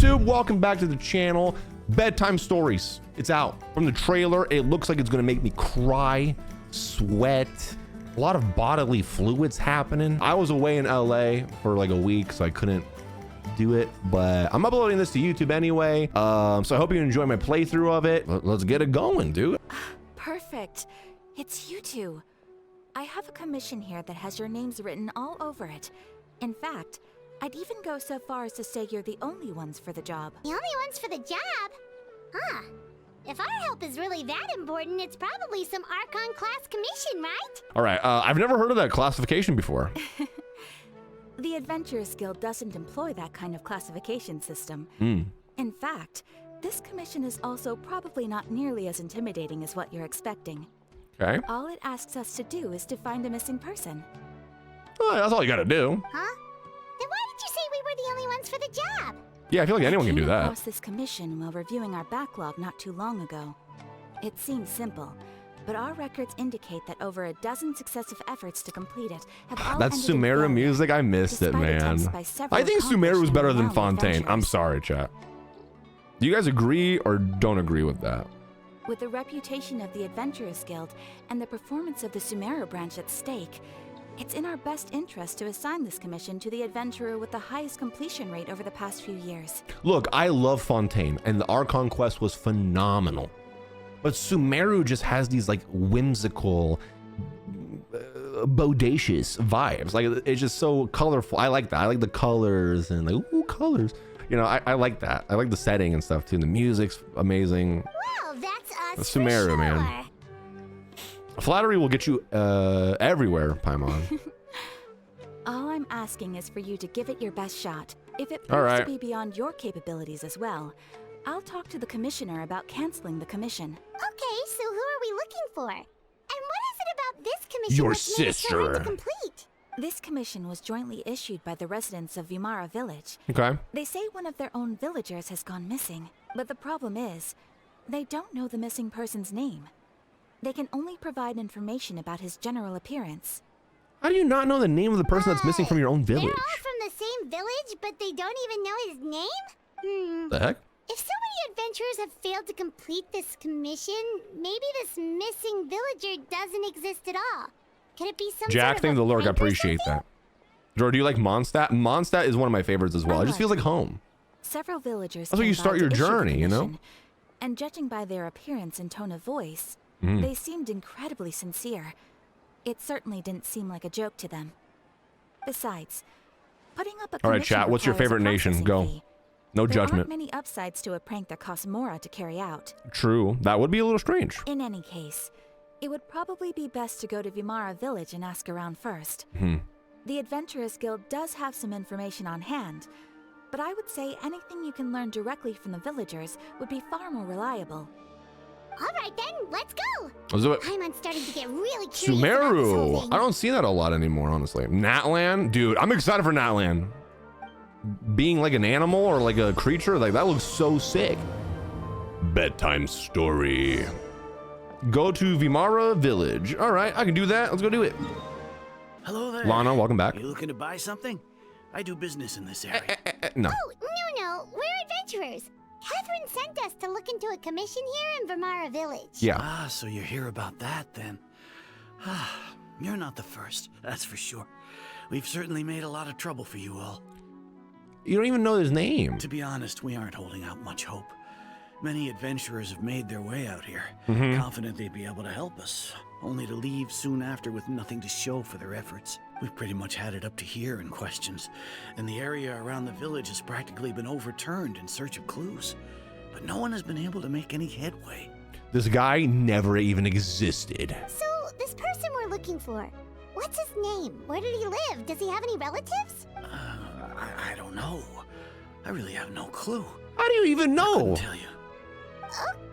YouTube? Welcome back to the channel. Bedtime Stories. It's out. From the trailer, it looks like it's gonna make me cry, sweat, a lot of bodily fluids happening. I was away in LA for like a week, so I couldn't do it, but I'm uploading this to YouTube anyway. So I hope you enjoy my playthrough of it. Let's get it going, dude. Perfect. It's you two. I have a commission here that has your names written all over it. In fact, I'd even go so far as to say you're the only ones for the job. The only ones for the job? Huh. If our help is really that important, it's probably some Archon class commission, right? All right, I've never heard of that classification before. The Adventurers Guild doesn't employ that kind of classification system. In fact, this commission is also probably not nearly as intimidating as what you're expecting. Okay. All it asks us to do is to find a missing person. Oh, that's all you gotta do. Huh? Then why did you say we were the only ones for the job? Yeah, I feel like anyone can do I came that. across this commission while reviewing our backlog not too long ago. It seems simple, but our records indicate that over a dozen successive efforts to complete it have all That's ended in Sumeru failure, music. I missed it, despite man. attempts by several I think Sumeru is accomplished better and than renowned Fontaine. I'm adventurers. sorry, chat. Do you guys agree or don't agree with that? With the reputation of the Adventurers Guild and the performance of the Sumeru branch at stake, it's in our best interest to assign this commission to the adventurer with the highest completion rate over the past few years. Look, I love Fontaine, and the Archon Quest was phenomenal. But Sumeru just has these like whimsical, bodacious vibes. Like, it's just so colorful. I like that. I like the colors and like, ooh, colors. You know, I like that. I like the setting and stuff too. The music's amazing. Well, that's us Sumeru, for sure. man. Flattery will get you everywhere, Paimon. All I'm asking is for you to give it your best shot. If it All proves right. to be beyond your capabilities as well, I'll talk to the commissioner about canceling the commission. Okay, so who are we looking for? And what is it about this commission Your that's made it so hard to sister. complete? This commission was jointly issued by the residents of Vimara village. Okay. They say one of their own villagers has gone missing, but the problem is, they don't know the missing person's name. They can only provide information about his general appearance. How do you not know the name of the person that's missing from your own village? They're all from the same village, but they don't even know his name? The heck? If so many adventurers have failed to complete this commission, maybe this missing villager doesn't exist at all. Could it be some Jack, sort thank of the a Lord, I prank or appreciate something? that. Jordan, do you like Mondstadt? Mondstadt is one of my favorites as well. It just feels like home. Several villagers That's where you came by start to your issue the journey, you know? commission, and judging by their appearance and tone of voice, Mm. they seemed incredibly sincere. It certainly didn't seem like a joke to them. Besides, putting up a All right, commission chat, what's your requires a favorite nation? processing Go. fee. No There judgment. aren't many upsides to a prank that costs Mora to carry out. True. That would be a little strange. In any case, it would probably be best to go to Vimara village and ask around first. The Adventurers Guild does have some information on hand, but I would say anything you can learn directly from the villagers would be far more reliable. All right then, let's go. Let's do it. I'm starting to get really curious about this whole Sumeru. thing. I don't see that a lot anymore, honestly. Natlan, dude, I'm excited for Natlan. Being like an animal or like a creature, like that looks so sick. Bedtime story. Go to Vimara village. All right, I can do that. Let's go do it. Hello there. Lana, welcome back. You looking to buy something? I do business in this area. No. Oh, no, we're adventurers. Catherine sent us to look into a commission here in Vimara village. Yeah. Ah, so you're here about that then. Ah, you're not the first, that's for sure. We've certainly made a lot of trouble for you all. You don't even know his name. To be honest, we aren't holding out much hope. Many adventurers have made their way out here, confident they'd be able to help us, only to leave soon after with nothing to show for their efforts. We've pretty much had it up to here in questions, and the area around the village has practically been overturned in search of clues. But no one has been able to make any headway. This guy never even existed. So, this person we're looking for, what's his name? Where did he live? Does he have any relatives? I don't know. I really have no clue. How do you even know? Couldn't tell you.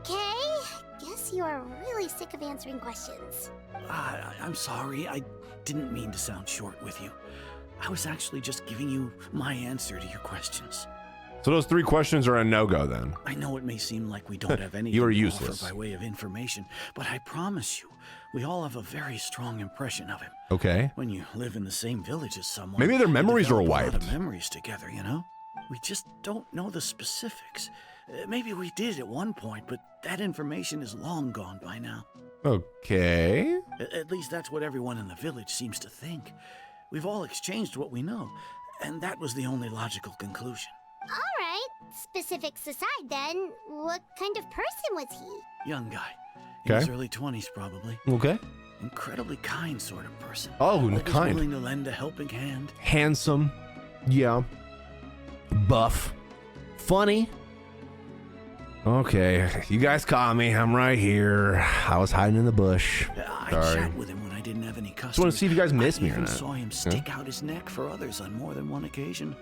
Okay, guess you are really sick of answering questions. I'm sorry. I didn't mean to sound short with you. I was actually just giving you my answer to your questions. So those 3 questions are a no-go then. I know it may seem like we don't have anything You are to useless. offer by way of information, but I promise you, we all have a very strong impression of him. Okay. When you live in the same village as someone, Maybe their you memories are develop a lot wiped. of memories together, you know? We just don't know the specifics. Maybe we did at one point, but that information is long gone by now. Okay. At least that's what everyone in the village seems to think. We've all exchanged what we know, and that was the only logical conclusion. All right, specifics aside then, what kind of person was he? Young guy. In his early 20s, probably. Okay. Incredibly kind sort of person. Oh, Always kind. willing to lend a helping hand. Handsome. Yeah. Buff. Funny. Okay, you guys caught me. I'm right here. I was hiding in the bush. I Sorry. chat with him when I didn't have any customers. Just want to see if you guys miss me or I even not. saw him stick out his neck for others on more than one occasion.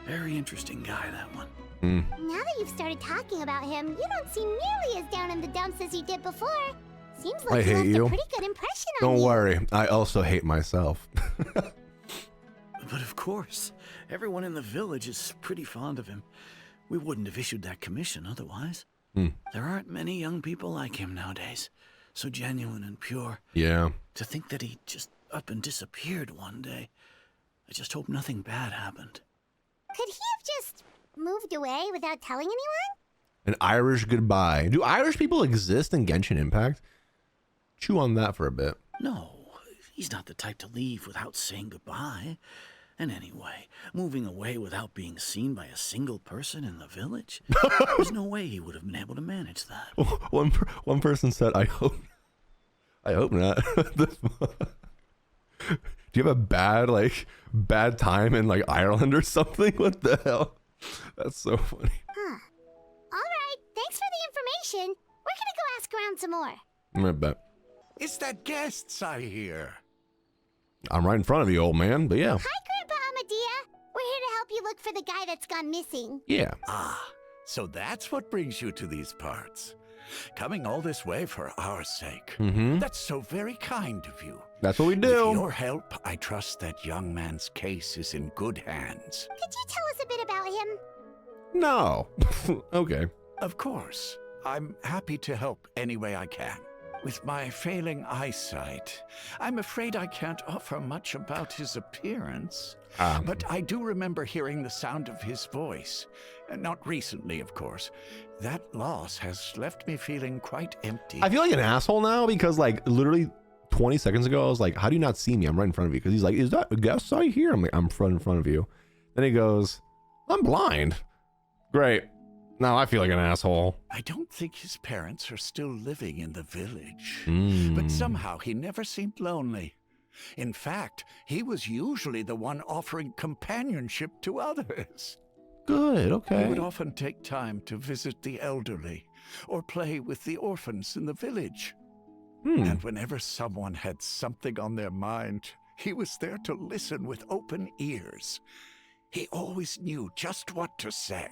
Very interesting guy, that one. Now that you've started talking about him, you don't seem nearly as down in the dumps as you did before. Seems like I he hate left you. a pretty good impression on Don't you. worry. I also hate myself. But of course, everyone in the village is pretty fond of him. We wouldn't have issued that commission otherwise. There aren't many young people like him nowadays. So genuine and pure. Yeah. To think that he just up and disappeared one day. I just hope nothing bad happened. Could he have just moved away without telling anyone? An Irish goodbye. Do Irish people exist in Genshin Impact? Chew on that for a bit. No, he's not the type to leave without saying goodbye. And anyway, moving away without being seen by a single person in the village? There's no way he would have been able to manage that. One person said, I hope not. Do you have a bad time in like Ireland or something? What the hell? That's so funny. All right, thanks for the information. We're gonna go ask around some more. I bet. Is that guests I hear? I'm right in front of you, old man, but yeah. Hi, Grandpa Amadea. We're here to help you look for the guy that's gone missing. Yeah. Ah, so that's what brings you to these parts. Coming all this way for our sake. That's so very kind of you. That's what we With do. your help, I trust that young man's case is in good hands. Could you tell us a bit about him? No. Okay. Of course, I'm happy to help any way I can. With my failing eyesight, I'm afraid I can't offer much about his appearance. But I do remember hearing the sound of his voice. Not recently, of course. That loss has left me feeling quite empty. I feel like an asshole now because like literally 20 seconds ago, I was like, how do you not see me? I'm right in front of you. Because he's like, is that a guest I hear? I'm like, I'm in front of you. Then he goes, I'm blind. Great. Now I feel like an asshole. I don't think his parents are still living in the village. But somehow he never seemed lonely. In fact, he was usually the one offering companionship to others. Good, okay. He would often take time to visit the elderly or play with the orphans in the village. And whenever someone had something on their mind, he was there to listen with open ears. He always knew just what to say.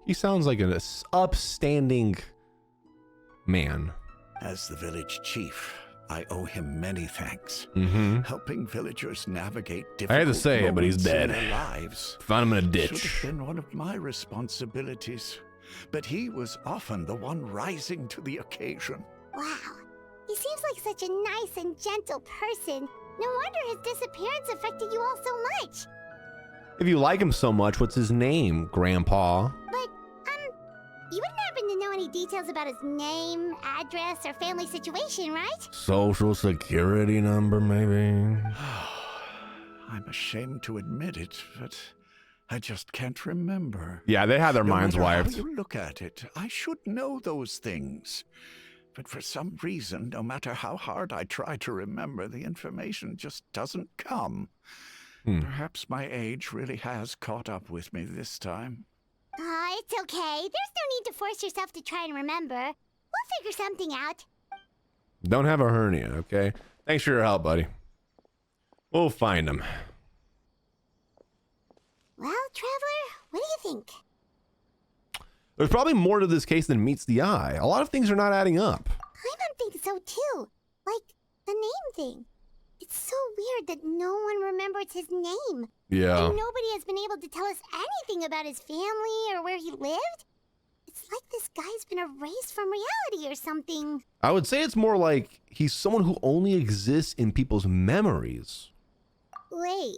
He sounds like an upstanding man. As the village chief, I owe him many thanks. Helping villagers navigate difficult I had to say it, but he's moments in dead. their lives Found him in a should ditch. have been one of my responsibilities. But he was often the one rising to the occasion. Wow. He seems like such a nice and gentle person. No wonder his disappearance affected you all so much. If you like him so much, what's his name, Grandpa? But, you wouldn't happen to know any details about his name, address, or family situation, right? Social security number, maybe? I'm ashamed to admit it, but I just can't remember. Yeah, they had their minds No matter wiped. how you look at it, I should know those things. But for some reason, no matter how hard I try to remember, the information just doesn't come. Perhaps my age really has caught up with me this time. It's okay. There's no need to force yourself to try and remember. We'll figure something out. Don't have a hernia, okay? Thanks for your help, buddy. We'll find him. Well, Traveler, what do you think? There's probably more to this case than meets the eye. A lot of things are not adding up. I don't think so, too. Like, the name thing. It's so weird that no one remembers his name. Yeah. And nobody has been able to tell us anything about his family or where he lived. It's like this guy's been erased from reality or something. I would say it's more like he's someone who only exists in people's memories. Wait,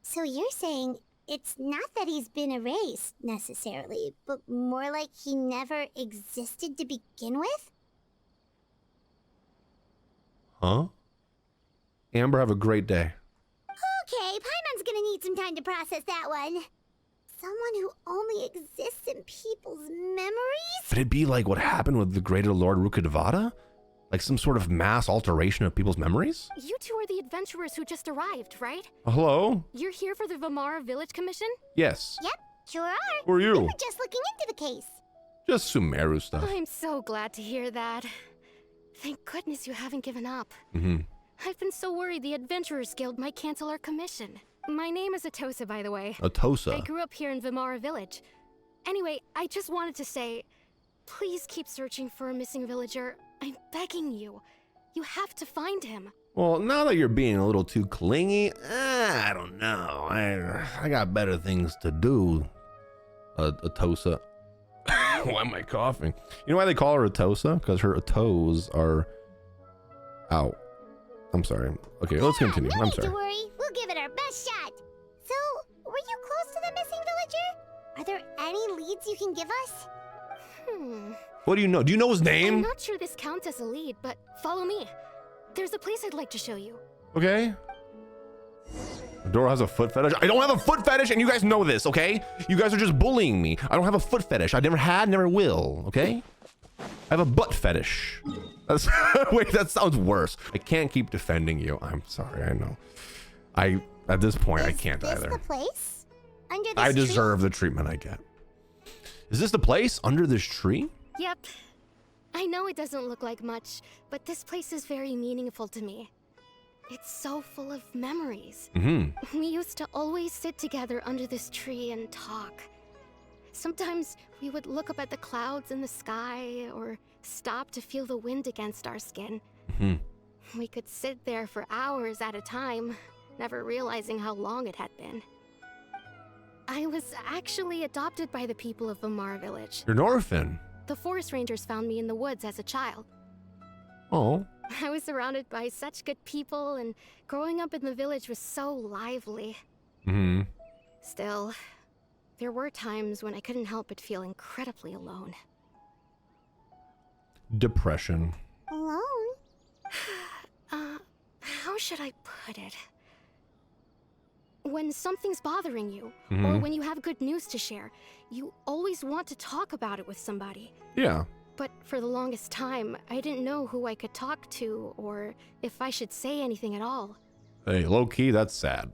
so you're saying It's not that he's been erased, necessarily, but more like he never existed to begin with? Huh? Amber, have a great day. Okay, Paimon's gonna need some time to process that one. Someone who only exists in people's memories? Could it be like what happened with the greater Lord Rukkhadevata? Like some sort of mass alteration of people's memories? You two are the adventurers who just arrived, right? Hello? You're here for the Vimara Village Commission? Yes. Yep, sure are. Who are We you? were just looking into the case. Just Sumeru stuff. I'm so glad to hear that. Thank goodness you haven't given up. Mm-hmm. I've been so worried the Adventurers Guild might cancel our commission. My name is Atosa, by the way. Atosa. I grew up here in Vimara Village. Anyway, I just wanted to say, please keep searching for a missing villager. I'm begging you. You have to find him. Well, now that you're being a little too clingy, I don't know. I got better things to do, Atosa. Why am I coughing? You know why they call her Atosa? Because her toes are out. I'm sorry. Okay, let's continue. No I'm need sorry. to worry. We'll give it our best shot. So, were you close to the missing villager? Are there any leads you can give us? What do you know? Do you know his I'm name? not sure this counts as a lead, but follow me. There's a place I'd like to show you. Okay. Dora has a foot fetish. I don't have a foot fetish, and you guys know this, okay? You guys are just bullying me. I don't have a foot fetish. I never had, never will, okay? I have a butt fetish. That's wait, that sounds worse. I can't keep defending you. I'm sorry, I know. At this point, I can't Is either. this the place? Under this I tree? deserve the treatment I get. Is this the place under this tree? Yep. I know it doesn't look like much, but this place is very meaningful to me. It's so full of memories. Mm-hmm. We used to always sit together under this tree and talk. Sometimes we would look up at the clouds in the sky or stop to feel the wind against our skin. Mm-hmm. We could sit there for hours at a time, never realizing how long it had been. I was actually adopted by the people of Vimara Village. You're an orphan. The forest rangers found me in the woods as a child. Oh. I was surrounded by such good people, and growing up in the village was so lively. Mm-hmm. Still, there were times when I couldn't help but feel incredibly alone. Depression. Alone? How should I put it? When something's bothering you, or Mhm. when you have good news to share, you always want to talk about it with somebody. Yeah. But for the longest time, I didn't know who I could talk to, or if I should say anything at all. Hey, low-key, that's sad.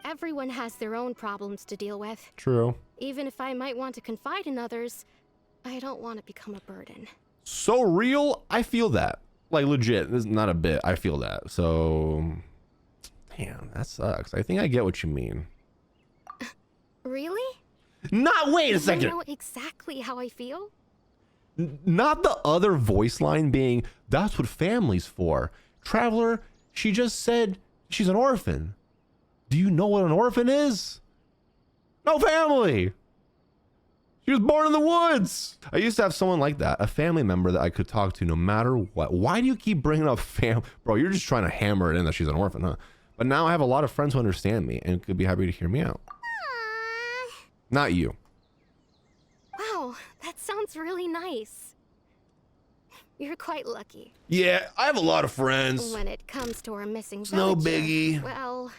Everyone has their own problems to deal with. True. Even if I might want to confide in others, I don't want to become a burden. So real, I feel that. Like, legit, this is not a bit. I feel that. So, damn, that sucks. I think I get what you mean. Really? Wait a You second. know exactly how I feel? Not the other voice line being, that's what family's for. Traveler, she just said she's an orphan. Do you know what an orphan is? No family. She was born in the woods. I used to have someone like that, a family member that I could talk to no matter what. Why do you keep bringing up Bro, you're just trying to hammer it in that she's an orphan, huh? But now I have a lot of friends who understand me and could be happy to hear me out. Aww. Not you. Wow, that sounds really nice. You're quite lucky. Yeah, I have a lot of friends. When it comes to our missing It's no villager, biggie. Well,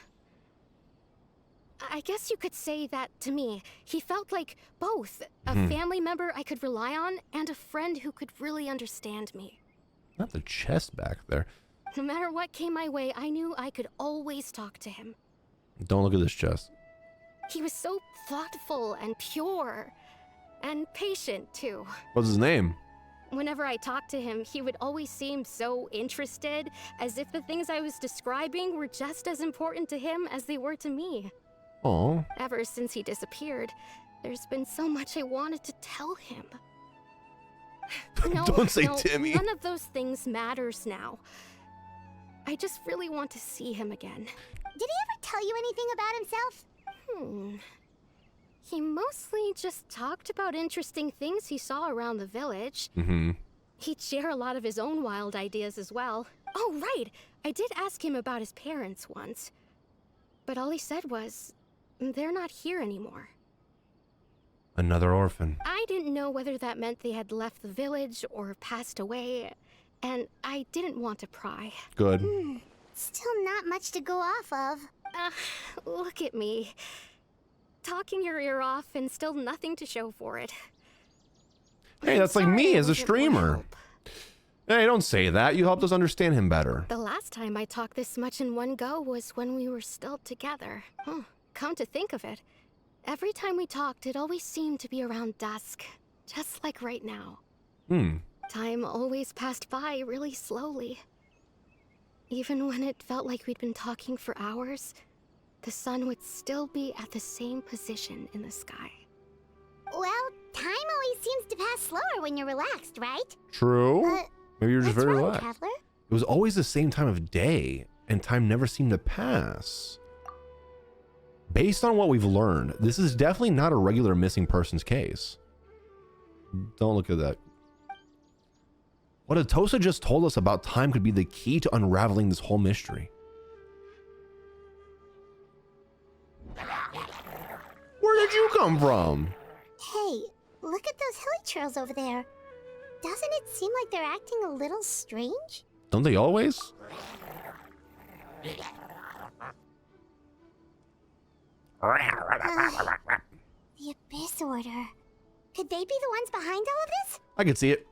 I guess you could say that to me. He felt like both a family member I could rely on and a friend who could really understand me. Not the chest back there. No matter what came my way, I knew I could always talk to him. Don't look at this chest. He was so thoughtful and pure, and patient too. What's his name? Whenever I talked to him, he would always seem so interested, as if the things I was describing were just as important to him as they were to me. Oh. Ever since he disappeared, there's been so much I wanted to tell him. No, Don't say no, Timmy. None of those things matters now. I just really want to see him again. Did he ever tell you anything about himself? He mostly just talked about interesting things he saw around the village. Mm-hmm. He'd share a lot of his own wild ideas as well. Oh, right! I did ask him about his parents once. But all he said was, They're not here anymore. Another orphan. I didn't know whether that meant they had left the village or passed away, and I didn't want to pry. Good. Still not much to go off of. Look at me. Talking your ear off and still nothing to show for it. Hey, that's like me as a streamer. Hey, don't say that. You helped us understand him better. The last time I talked this much in one go was when we were still together. Come to think of it, every time we talked, it always seemed to be around dusk, just like right now. Time always passed by really slowly. Even when it felt like we'd been talking for hours, the sun would still be at the same position in the sky. Well, time always seems to pass slower when you're relaxed, right? True. Maybe you're just What's very wrong, relaxed. Traveler? It was always the same time of day, and time never seemed to pass. Based on what we've learned, this is definitely not a regular missing persons case. Don't look at that. What Atosa just told us about time could be the key to unraveling this whole mystery. Where did you come from? Hey, look at those hilly trails over there. Doesn't it seem like they're acting a little strange? Don't they always? The Abyss Order. Could they be the ones behind all of this? I could see it.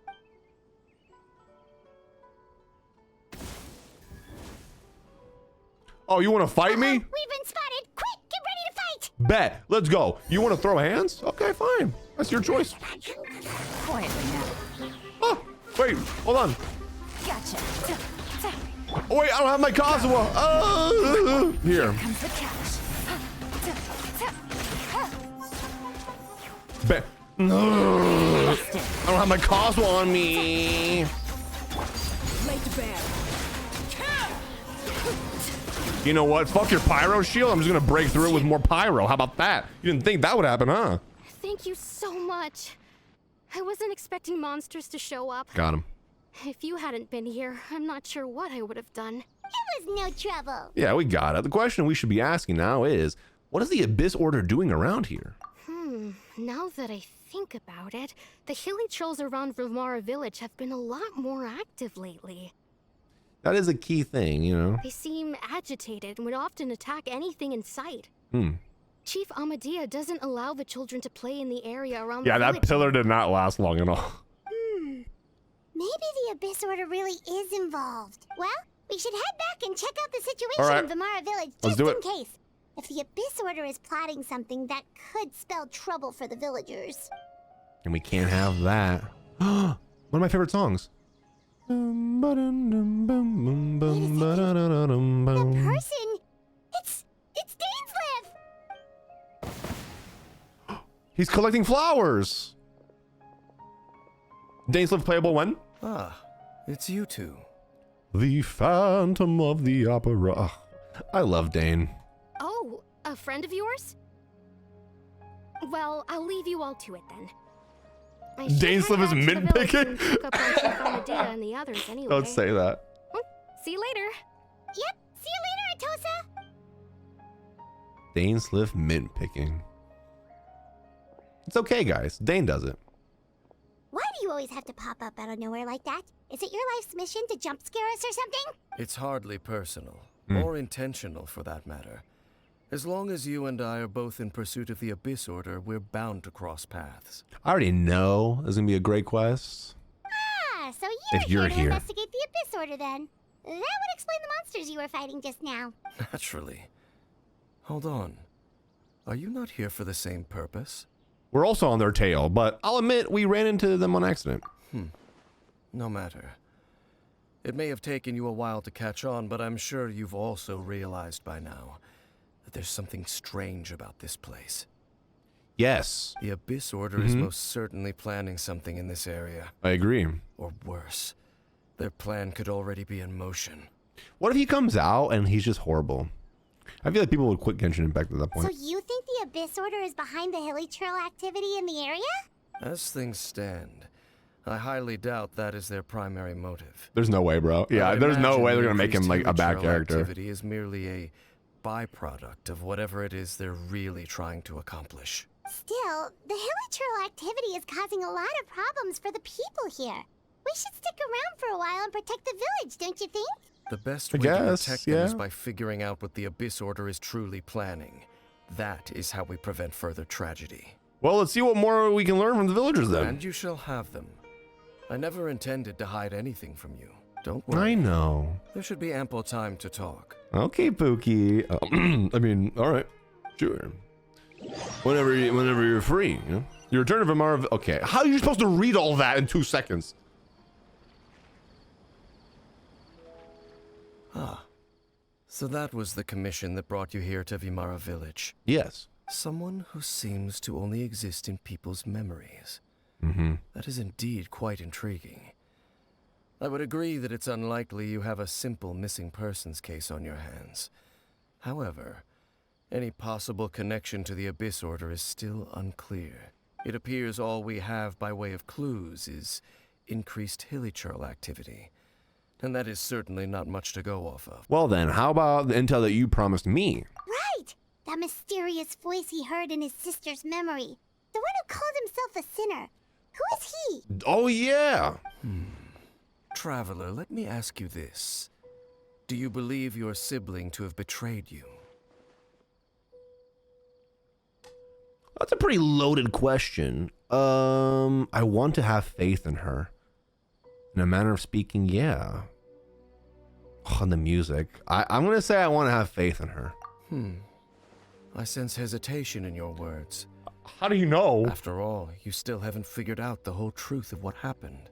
Oh, you want to fight me? We've been spotted! Quick, get ready to fight! Bet. Let's go. You want to throw hands? Okay, fine. That's your choice. Quietly now. Oh, wait. Hold on. Gotcha. Oh, wait, I don't have my Kazuha. Here. Comes the catch. Bet. I don't have my Kazuha on me. Laid to bear. You know what? Fuck your pyro shield. I'm just gonna break through it with more pyro. How about that? You didn't think that would happen, huh? Thank you so much. I wasn't expecting monsters to show up. Got him. If you hadn't been here, I'm not sure what I would have done. It was no trouble. Yeah, we got it. The question we should be asking now is, what is the Abyss Order doing around here? Now that I think about it, the hilly trolls around Vimara village have been a lot more active lately. That is a key thing, you know? They seem agitated and would often attack anything in sight. Chief Amadea doesn't allow the children to play in the area around the village. That pillar did not last long at all. Maybe the Abyss Order really is involved. Well, we should head back and check out the situation All right. in Vimara village Let's just do in it. case. If the Abyss Order is plotting something that could spell trouble for the villagers. And we can't have that. One of my favorite songs. The person, it's Dainsleif! He's collecting flowers. Dainsleif playable when? Ah, it's you two. The Phantom of the Opera. Ugh, I love Dane. Oh, a friend of yours? Well, I'll leave you all to it then. I should Dainsleif head is back to the mint village picking? and pick up on Chief Amadea and the others anyway. Don't say that. See you later. Yep, see you later, Atosa! Dainsleif mint picking. It's okay, guys. Dane does it. Why do you always have to pop up out of nowhere like that? Is it your life's mission to jump scare us or something? It's hardly personal, or intentional for that matter. As long as you and I are both in pursuit of the Abyss Order, we're bound to cross paths. I already know this is gonna be a great quest. Ah, so If you're you're here to here. investigate the Abyss Order then. That would explain the monsters you were fighting just now. Naturally. Hold on. Are you not here for the same purpose? We're also on their tail, but I'll admit we ran into them on accident. No matter. It may have taken you a while to catch on, but I'm sure you've also realized by now that there's something strange about this place. Yes, The Abyss Order is most certainly planning something in this area. I agree. Or worse, their plan could already be in motion. What if he comes out and he's just horrible? I feel like people would quit Genshin Impact at that So point. you think the Abyss Order is behind the hilly trail activity in the area? As things stand, I highly doubt that is their primary motive. There's no way, bro. Yeah, I there's no imagine way they're the gonna make him increased like a hilly bad trail character. Activity is merely a byproduct of whatever it is they're really trying to accomplish. Still, the hilichurl activity is causing a lot of problems for the people here. We should stick around for a while and protect the village, don't you think? The best I way to guess, protect them is yeah. by figuring out what the Abyss Order is truly planning. That is how we prevent further tragedy. Well, let's see what more we can learn from the villagers then. And you shall have them. I never intended to hide anything from you. Don't worry. I know. There should be ample time to talk. Okay, Pookie. I mean, all right, sure. Whenever you're free, you know. You return to Vimara. Okay, how are you supposed to read all that in 2 seconds? Ah, so that was the commission that brought you here to Vimara Village. Yes. Someone who seems to only exist in people's memories. Mm-hmm. That is indeed quite intriguing. I would agree that it's unlikely you have a simple missing persons case on your hands. However, any possible connection to the Abyss Order is still unclear. It appears all we have by way of clues is increased hilichurl activity. And that is certainly not much to go off of. Well then, how about the intel that you promised me? Right! That mysterious voice he heard in his sister's memory. The one who called himself a sinner. Who is he? Oh yeah. Traveler, let me ask you this. Do you believe your sibling to have betrayed you? That's a pretty loaded question. I want to have faith in her. In a manner of speaking, yeah. Oh, and the music. I'm gonna say I want to have faith in her. I sense hesitation in your words. How do you know? After all, you still haven't figured out the whole truth of what happened.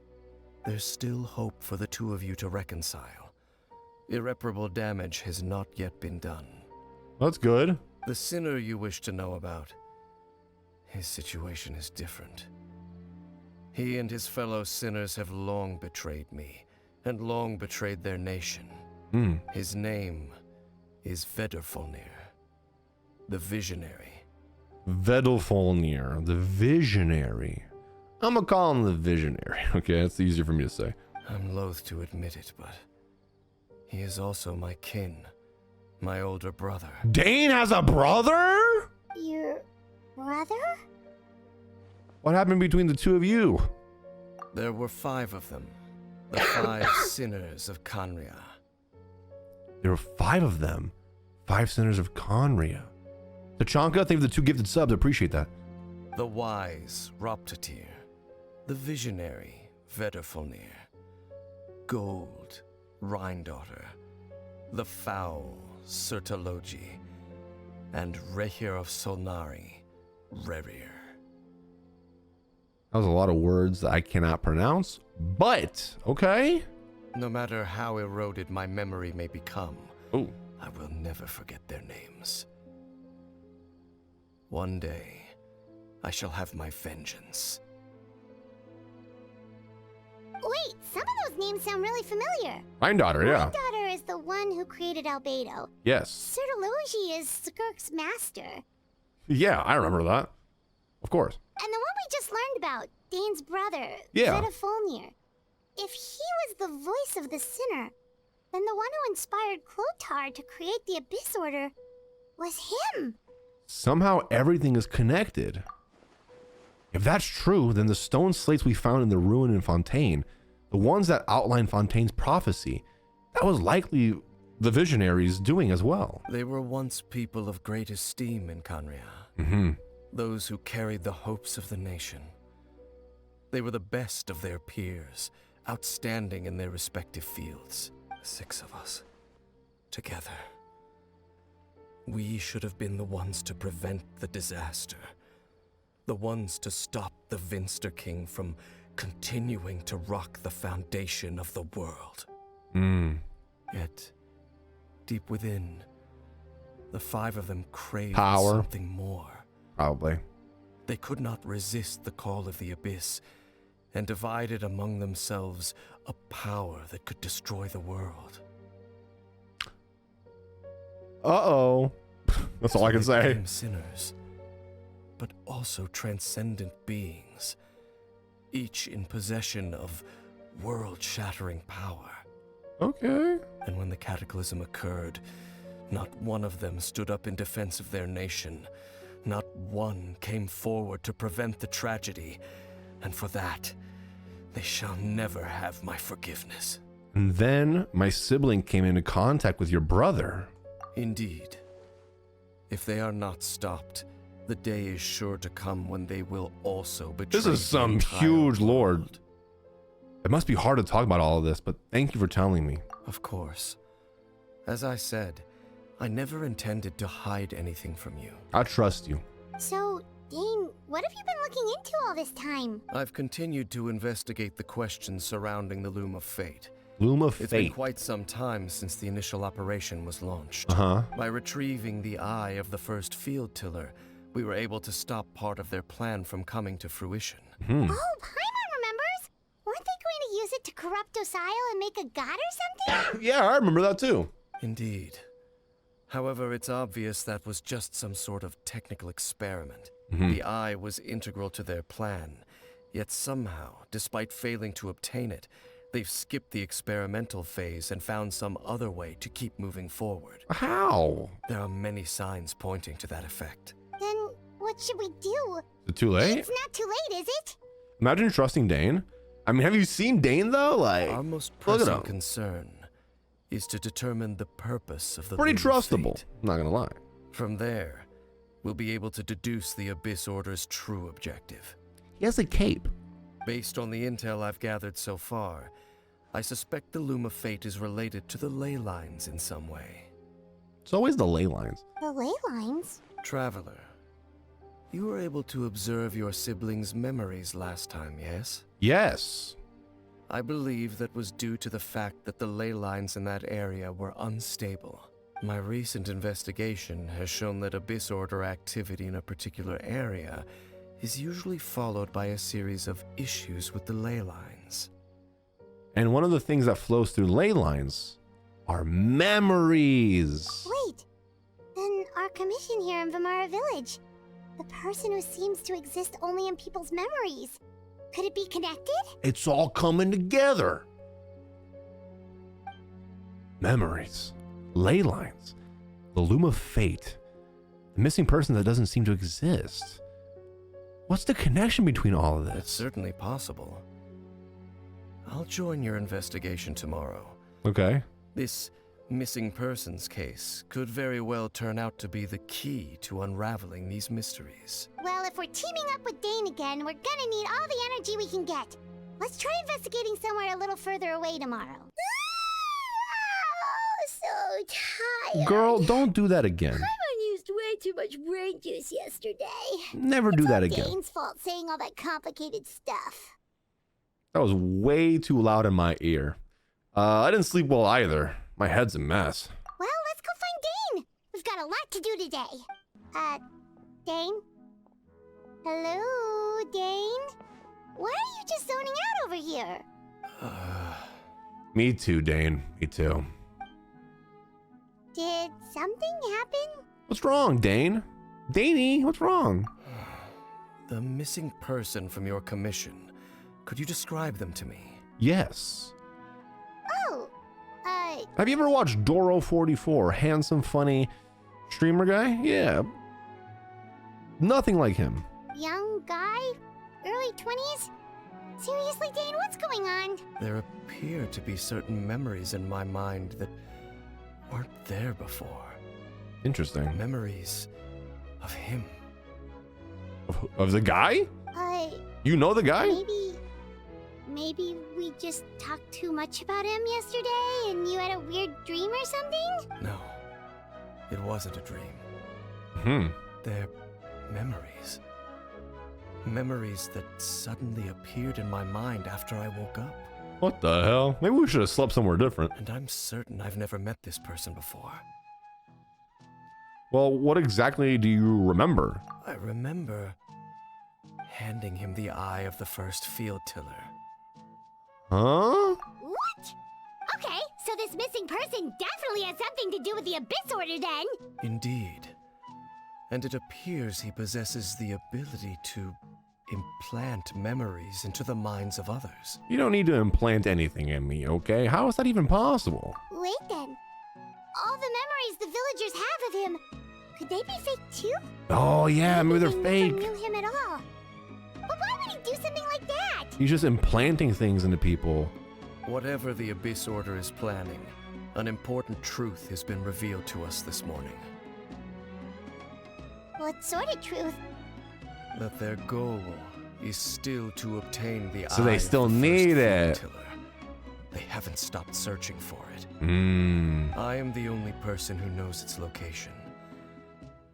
There's still hope for the two of you to reconcile. Irreparable damage has not yet been done. That's good. The sinner you wish to know about, his situation is different. He and his fellow sinners have long betrayed me, and long betrayed their nation. His name is Vedrfolnir, the Visionary. Vedrfolnir, the Visionary. I'm gonna call him the Visionary. Okay, that's easier for me to say. I'm loath to admit it, but he is also my kin, my older brother. Dane has a brother? Your brother? What happened between the two of you? There were 5 of them, the 5 sinners of Khaenri'ah. There were 5 of them. 5 sinners of Khaenri'ah. Tachanka, thank you for the 2 gifted subs. I appreciate that. The wise Roptatir, the visionary Vedrfolnir, Gold Rhindaughter, the foul Sertalogi, and Rehir of Solnari, Rerir. That was a lot of words that I cannot pronounce, but okay. No matter how eroded my memory may become, Oh, I will never forget their names. One day, I shall have my vengeance. Wait, some of those names sound really familiar. Granddaughter, yeah. My daughter is the one who created Albedo. Yes. Sertalogi is Skirk's master. Yeah, I remember that. Of course. And the one we just learned about, Dane's brother, Yeah. Vedrfolnir. If he was the voice of the sinner, then the one who inspired Clothar to create the Abyss Order was him. Somehow everything is connected. If that's true, then the stone slates we found in the ruin in Fontaine, the ones that outline Fontaine's prophecy, that was likely the visionaries doing as well. They were once people of great esteem in Khaenri'ah. Mm-hmm. Those who carried the hopes of the nation. They were the best of their peers, outstanding in their respective fields. 6 of us, together. We should have been the ones to prevent the disaster. The ones to stop the Vinster King from continuing to rock the foundation of the world. Yet, deep within, the 5 of them craved Power. something more. Probably. They could not resist the call of the Abyss, and divided among themselves a power that could destroy the world. Uh-oh. That's all I can They say. became sinners, but also transcendent beings, each in possession of world-shattering power. Okay. And when the cataclysm occurred, Not one of them stood up in defense of their nation. Not one came forward to prevent the tragedy. And for that, they shall never have my forgiveness. And then my sibling came into contact with your brother. Indeed. If they are not stopped, the day is sure to come when they will also betray This is the some entire huge lord. world. It must be hard to talk about all of this, but thank you for telling me. Of course. As I said, I never intended to hide anything from you. I trust you. So, Dane, what have you been looking into all this time? I've continued to investigate the questions surrounding the Loom of Fate. Loom of It's been Fate. quite some time since the initial operation was launched. Uh-huh. By retrieving the eye of the first field tiller, we were able to stop part of their plan from coming to fruition. Oh, Paimon remembers! Weren't they going to use it to corrupt Osial and make a god or something? Yeah, I remember that too. Indeed. However, it's obvious that was just some sort of technical experiment. Mm-hmm. The eye was integral to their plan, yet somehow, despite failing to obtain it, they've skipped the experimental phase and found some other way to keep moving forward. How? There are many signs pointing to that effect. Then, what should we do? Is it too late? It's not too late, is it? Imagine trusting Dane. I mean, have you seen Dane though? Like, Our most look at pressing him. concern is to determine the purpose of the Pretty Loom of trustable. Fate. Not gonna lie. From there, we'll be able to deduce the Abyss Order's true objective. He has a cape. Based on the intel I've gathered so far, I suspect the Loom of Fate is related to the ley lines in some way. It's always the ley lines. The ley lines? Traveler, you were able to observe your siblings' memories last time, yes? Yes. I believe that was due to the fact that the ley lines in that area were unstable. My recent investigation has shown that Abyss Order activity in a particular area is usually followed by a series of issues with the ley lines. And one of the things that flows through ley lines are memories. Wait. Then our commission here in Vimara Village. The person who seems to exist only in people's memories. Could it be connected? It's all coming together. Memories, ley lines, the Loom of Fate, the missing person that doesn't seem to exist. What's the connection between all of It's this? certainly possible. I'll join your investigation tomorrow. Okay. This missing persons case could very well turn out to be the key to unraveling these mysteries. Well, if we're teaming up with Dane again, we're gonna need all the energy we can get. Let's try investigating somewhere a little further away tomorrow. Oh, so tired. Girl, don't do that again. I used way too much brain juice yesterday. Never do that again. Dane's fault saying all that complicated stuff. That was way too loud in my ear. I didn't sleep well either. My head's a mess. Well, let's go find Dane. We've got a lot to do today. Dane? Hello, Dane? Why are you just zoning out over here? Me too, Dane. Me too. Did something happen? What's wrong, Dane? Daney, what's wrong? The missing person from your commission. Could you describe them to me? Yes. Oh, Have you ever watched Doro44? Handsome, funny streamer guy? Yeah. Nothing like him. young guy? Early 20s? Seriously, Dane, what's going on? There appear to be certain memories in my mind that weren't there before. Interesting. Memories of him. Of the guy? You know the guy? Maybe we just talked too much about him yesterday and you had a weird dream or something? No, it wasn't a dream. They're memories. Memories that suddenly appeared in my mind after I woke up. What the hell? Maybe we should have slept somewhere different. And I'm certain I've never met this person before. Well, what exactly do you remember? I remember handing him the eye of the first field tiller. Huh? What? Okay, so this missing person definitely has something to do with the Abyss Order then. Indeed. And it appears he possesses the ability to implant memories into the minds of others. You don't need to implant anything in me, okay? How is that even possible? Wait then. All the memories the villagers have of him. Could they be fake too? Oh yeah, maybe they're Maybe fake. they never knew him at all. But why would he do something like that? He's just implanting things into people. Whatever the Abyss Order is planning, an important truth has been revealed to us this morning. What sort of truth? That their goal is still to obtain the So eye they of still the first need flame it. tiller. They haven't stopped searching for it. I am the only person who knows its location.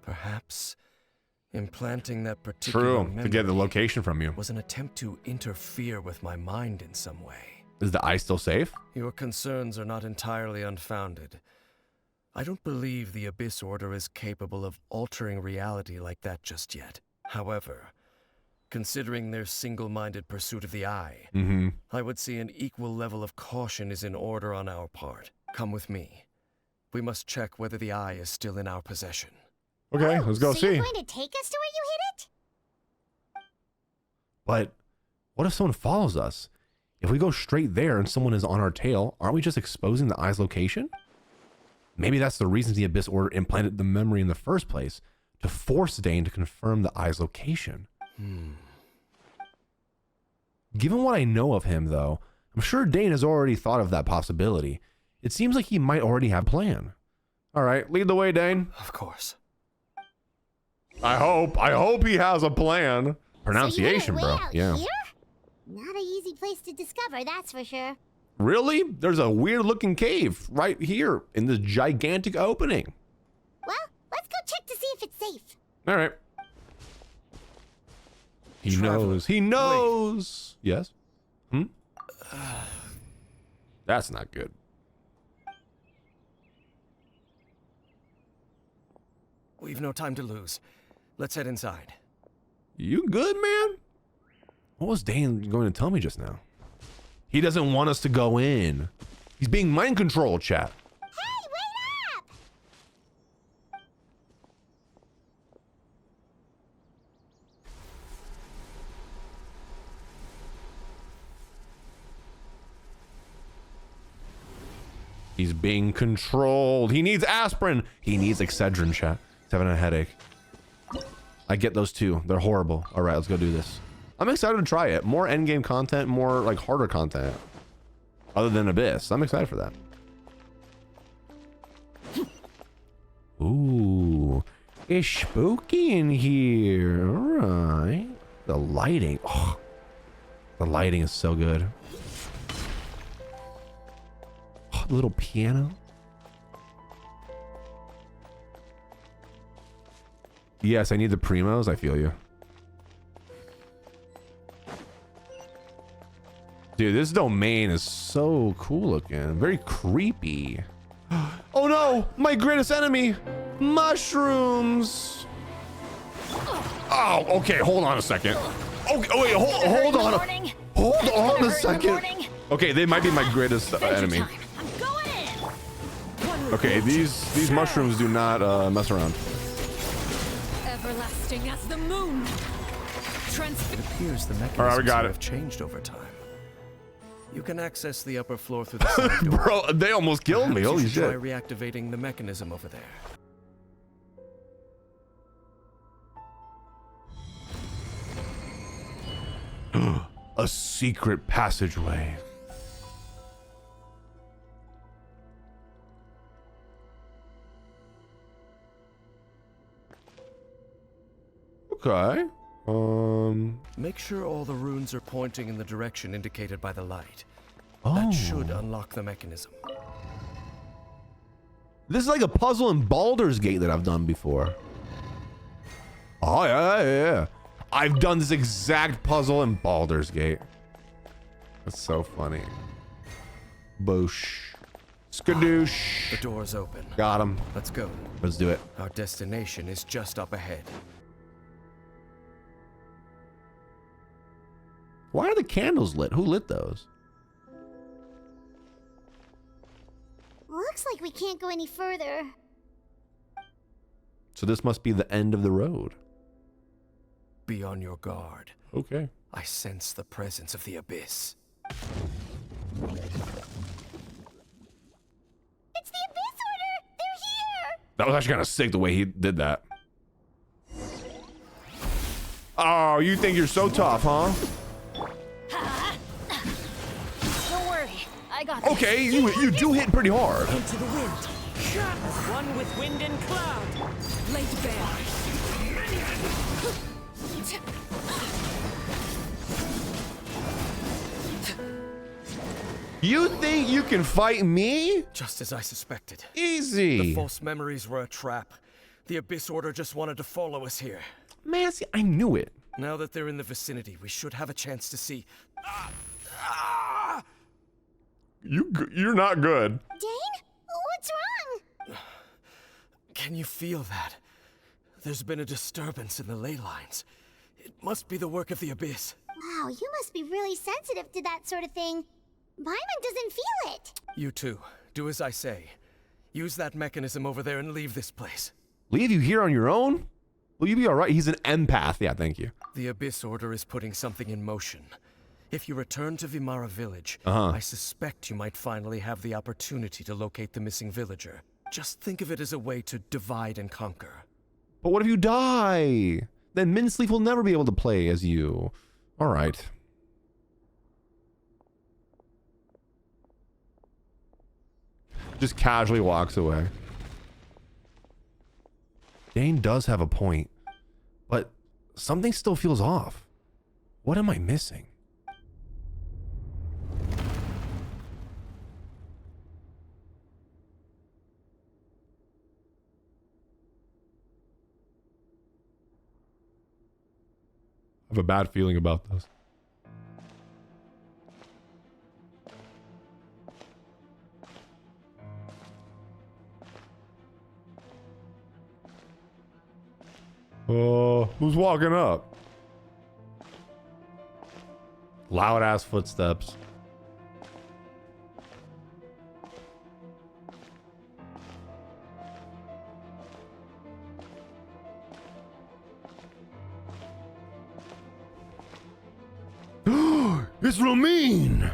Perhaps implanting that particular True, memory to get the location from you. was an attempt to interfere with my mind in some way. Is the eye still safe? Your concerns are not entirely unfounded. I don't believe the Abyss Order is capable of altering reality like that just yet. However, considering their single-minded pursuit of the eye, I would say an equal level of caution is in order on our part. Come with me. We must check whether the eye is still in our possession. Okay, let's go so see. you're going to take us to where you hid it? But what if someone follows us? If we go straight there and someone is on our tail, aren't we just exposing the eye's location? Maybe that's the reason the Abyss Order implanted the memory in the first place, to force Dane to confirm the eye's location. Given what I know of him, though, I'm sure Dane has already thought of that possibility. It seems like he might already have a plan. All right, lead the way, Dane. Of course. I hope he has a plan. Pronunciation, so bro. Yeah. Here? Not an easy place to discover, that's for sure. Really? There's a weird looking cave right here in this gigantic opening. Well, let's go check to see if it's safe. All right. He Traveler, knows. He knows. Yes. That's not good. We've no time to lose. Let's head inside. You good, man? What was Dane going to tell me just now? He doesn't want us to go in. He's being mind controlled, chat. Hey, wait up! He's being controlled. He needs aspirin. He needs Excedrin, chat. He's having a headache. I get those too. They're horrible. All right, let's go do this. I'm excited to try it. More endgame content, more like harder content. Other than Abyss. I'm excited for that. Ooh. It's spooky in here. All right. The lighting. Oh, the lighting is so good. Oh, the little piano. Yes, I need the primos. I feel you. Dude, this domain is so cool looking. Very creepy. Oh no! My greatest enemy! Mushrooms! Oh, okay, hold on a second. Okay, oh, wait, hold on. Hold on a second. Okay, they might be my greatest enemy. I'm going in. Okay, these mushrooms do not mess around. Everlasting as the moon. It appears the mechanisms All right, we got it. have changed over time. You can access the upper floor through the side door. Bro, they almost killed me. Perhaps Holy you should try shit. reactivating the mechanism over there. A secret passageway. Okay. Make sure all the runes are pointing in the direction indicated by the light. Oh. That should unlock the mechanism. This is like a puzzle in Baldur's Gate that I've done before. Oh, yeah. I've done this exact puzzle in Baldur's Gate. That's so funny. Boosh. Skadoosh. The door's open. Got him. Let's go. Let's do it. Our destination is just up ahead. Why are the candles lit? Who lit those? Looks like we can't go any further. So this must be the end of the road. Be on your guard. Okay. I sense the presence of the abyss. It's the Abyss Order! They're here! That was actually kind of sick the way he did that. Oh, you think you're so tough, huh? Don't worry, I got this. Okay, you do hit pretty hard. Into the wind. As one with wind and cloud. Laid bare. You think you can fight me? Just as I suspected. Easy. The false memories were a trap. The Abyss Order just wanted to follow us here. Man, see, I knew it. Now that they're in the vicinity, we should have a chance to see. You're not good. Dane? What's wrong? Can you feel that? There's been a disturbance in the ley lines. It must be the work of the Abyss. Wow, you must be really sensitive to that sort of thing. Paimon doesn't feel it. You too. Do as I say. Use that mechanism over there and leave this place. Leave you here on your own? Will you be all right? He's an empath. Yeah, thank you. The Abyss Order is putting something in motion. If you return to Vimara Village, Uh-huh. I suspect you might finally have the opportunity to locate the missing villager. Just think of it as a way to divide and conquer. But what if you die? Then Dainsleif will never be able to play as you. All right. Just casually walks away. Dane does have a point, but something still feels off. What am I missing? I have a bad feeling about this. Who's walking up? Loud ass footsteps. It's Ramin!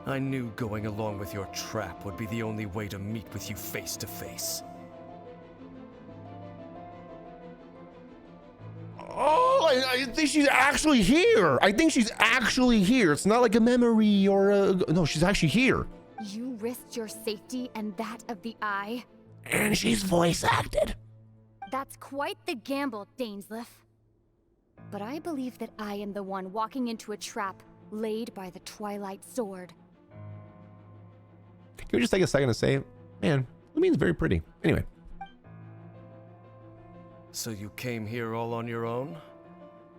I knew going along with your trap would be the only way to meet with you face to face. Oh, I think she's actually here. I think she's actually here. It's not like a memory or a... No, she's actually here. You risked your safety and that of the Eye? And she's voice acted. That's quite the gamble, Dainsleif. But I believe that I am the one walking into a trap laid by the Twilight Sword. Can we just take a second to say, man, Lumine's very pretty. Anyway. So you came here all on your own?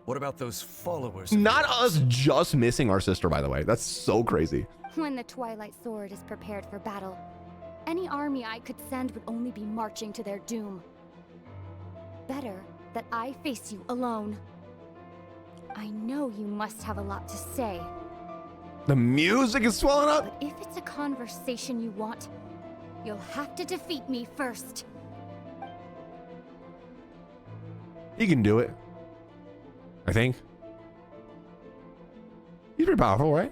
What about those followers? Not us just missing our sister, by the way. That's so crazy. When the Twilight Sword is prepared for battle, any army I could send would only be marching to their doom. Better that I face you alone. I know you must have a lot to say. The music is swelling up. But if it's a conversation you want, you'll have to defeat me first. He can do it. I think. He's pretty powerful, right?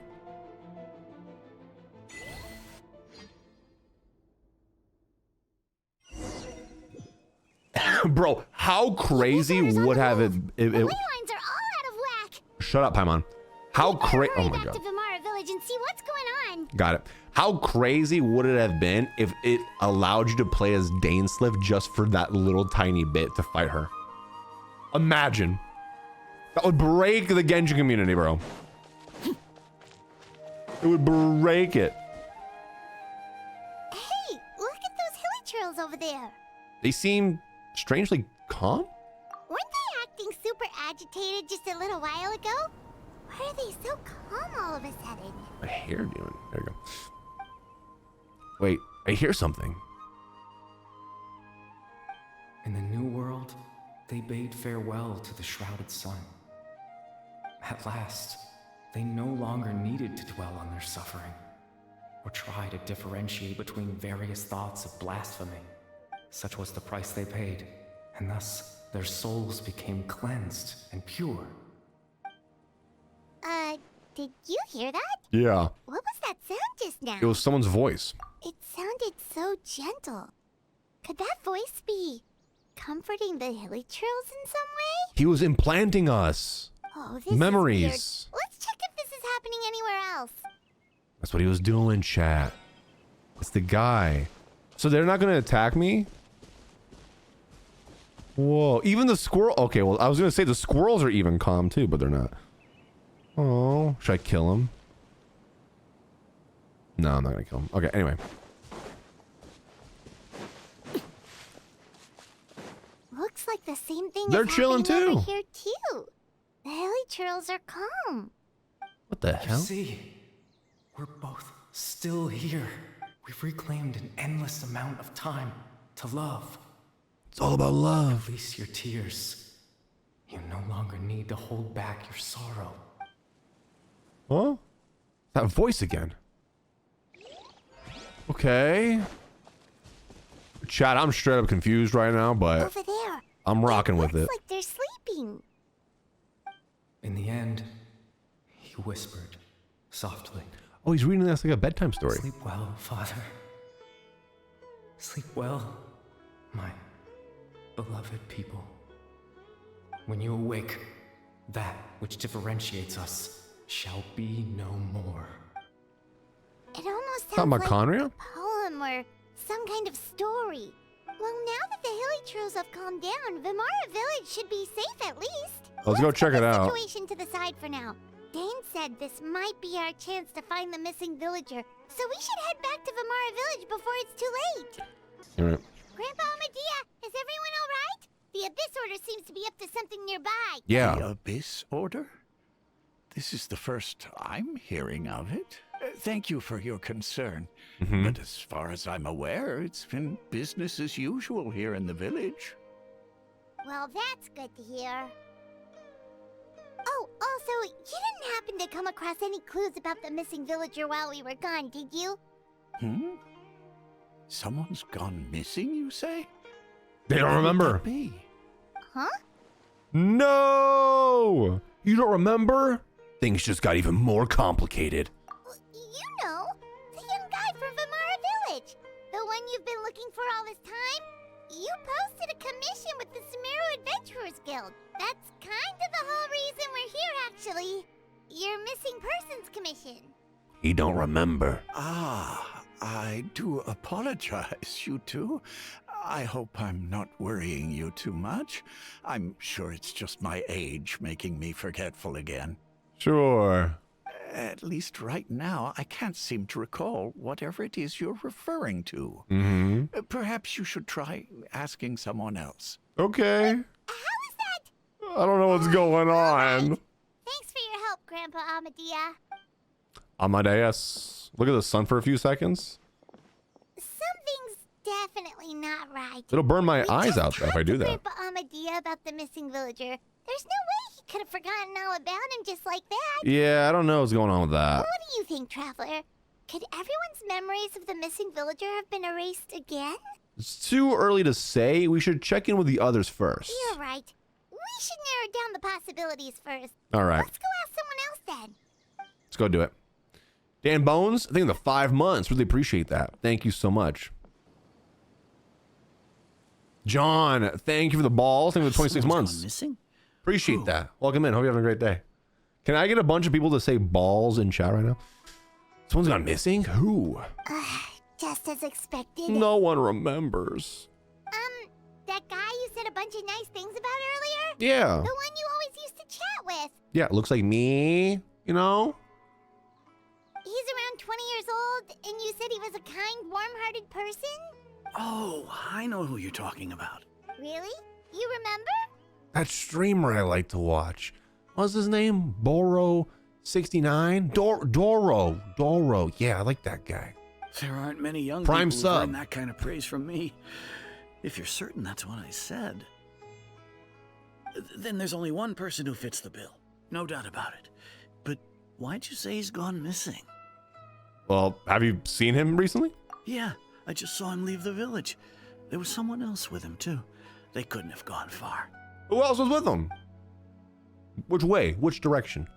Bro, how crazy would have it... The ley lines are all out of whack. Shut up, Paimon. How crazy... Oh my Back god. to Vimara Village and see what's going on. Got it. How crazy would it have been if it allowed you to play as Dainsleif just for that little tiny bit to fight her? Imagine. That would break the Genshin community, bro. It would break it. Hey, look at those hilly trails over there. They seem strangely calm. Weren't they acting super agitated just a little while ago? Why are they so calm all of a sudden? My hair doing. There we go. Wait, I hear something. In the new world, they bade farewell to the shrouded sun. At last, they no longer needed to dwell on their suffering, or try to differentiate between various thoughts of blasphemy. Such was the price they paid, and thus their souls became cleansed and pure. Did you hear that? Yeah. What was that sound just now? It was someone's voice. It sounded so gentle. Could that voice be comforting the hilly churls in some way? He was implanting us. Oh, this memories. is weird. Let's check if this is happening anywhere else. That's what he was doing, chat. It's the guy. So they're not gonna attack me? Whoa, even the squirrel. Okay, well, I was gonna say the squirrels are even calm too, but they're not. Oh, should I kill him? No, I'm not gonna kill him. Okay, anyway. Looks like the same thing They're is chilling happening too. over here too. The hilly churls are calm. What the You hell? see, we're both still here. We've reclaimed an endless amount of time to love. It's all about love. Release your tears. You no longer need to hold back your sorrow. Huh? That voice again. Okay. Chat, I'm straight up confused right now, but Over there. I'm rocking with it. Looks like they're sleeping. In the end, he whispered softly. Oh, he's reading us like a bedtime story. Sleep well, Father. Sleep well, my beloved people. When you awake, that which differentiates us shall be no more. It almost Not sounds like Mitochondria? a poem or some kind of story. Well, now that the hilly churls have calmed down, Vimara Village should be safe at least. Let's go check put it the out. Situation to the side for now. Dane said this might be our chance to find the missing villager, so we should head back to Vimara Village before it's too late. All right. Grandpa Medea, is everyone all right? The Abyss Order seems to be up to something nearby. Yeah. The Abyss Order? This is the first I'm hearing of it. Thank you for your concern. But as far as I'm aware, it's been business as usual here in the village. Well, that's good to hear. Oh, also, you didn't happen to come across any clues about the missing villager while we were gone, did you? Hmm? Someone's gone missing, you say? They don't Who would remember. that be? Huh? No! You don't remember? Things just got even more complicated. You know, the young guy from Vimara Village. The one you've been looking for all this time. You posted a commission with the Sumeru Adventurers Guild. That's kind of the whole reason we're here, actually. Your missing persons commission. He don't remember. Ah, I do apologize, you two. I hope I'm not worrying you too much. I'm sure it's just my age making me forgetful again. Sure. At least right now, I can't seem to recall whatever it is you're referring to. Perhaps you should try asking someone else. Okay. How is that? I don't know what's going on. Thanks for your help, Grandpa Amadea. Amadeus. Look at the sun for a few seconds. Something's definitely not right. It'll burn my We eyes just out if I talked do to that. Grandpa Amadea about the missing villager. There's no way he could have forgotten all about him just like that. Yeah, I don't know what's going on with that. What do you think, Traveler? Could everyone's memories of the missing villager have been erased again? It's too early to say. We should check in with the others first. You're right. We should narrow down the possibilities first. All right. Let's go ask someone else then. Let's go do it. Dan Bones, I think the 5 months. Really appreciate that. Thank you so much. John, thank you for the balls. Thank you for the 26 Someone's months. gone missing? Appreciate that. Welcome in. Hope you're having a great day. Can I get a bunch of people to say balls in chat right now? Someone's gone missing? Who? Just as expected. No one remembers. That guy you said a bunch of nice things about earlier? Yeah. The one you always used to chat with. Yeah, it looks like me, you know? He's around 20 years old, and you said he was a kind, warm-hearted person? Oh, I know who you're talking about. Really? You remember? That streamer I like to watch. What's his name? Boro69? Doro. Yeah, I like that guy. There aren't many young Prime people who've sub. earned that kind of praise from me. If you're certain that's what I said, then there's only one person who fits the bill. No doubt about it. But why'd you say he's gone missing? Well, have you seen him recently? Yeah, I just saw him leave the village. There was someone else with him, too. They couldn't have gone far. Who else was with him? Which way? Which direction?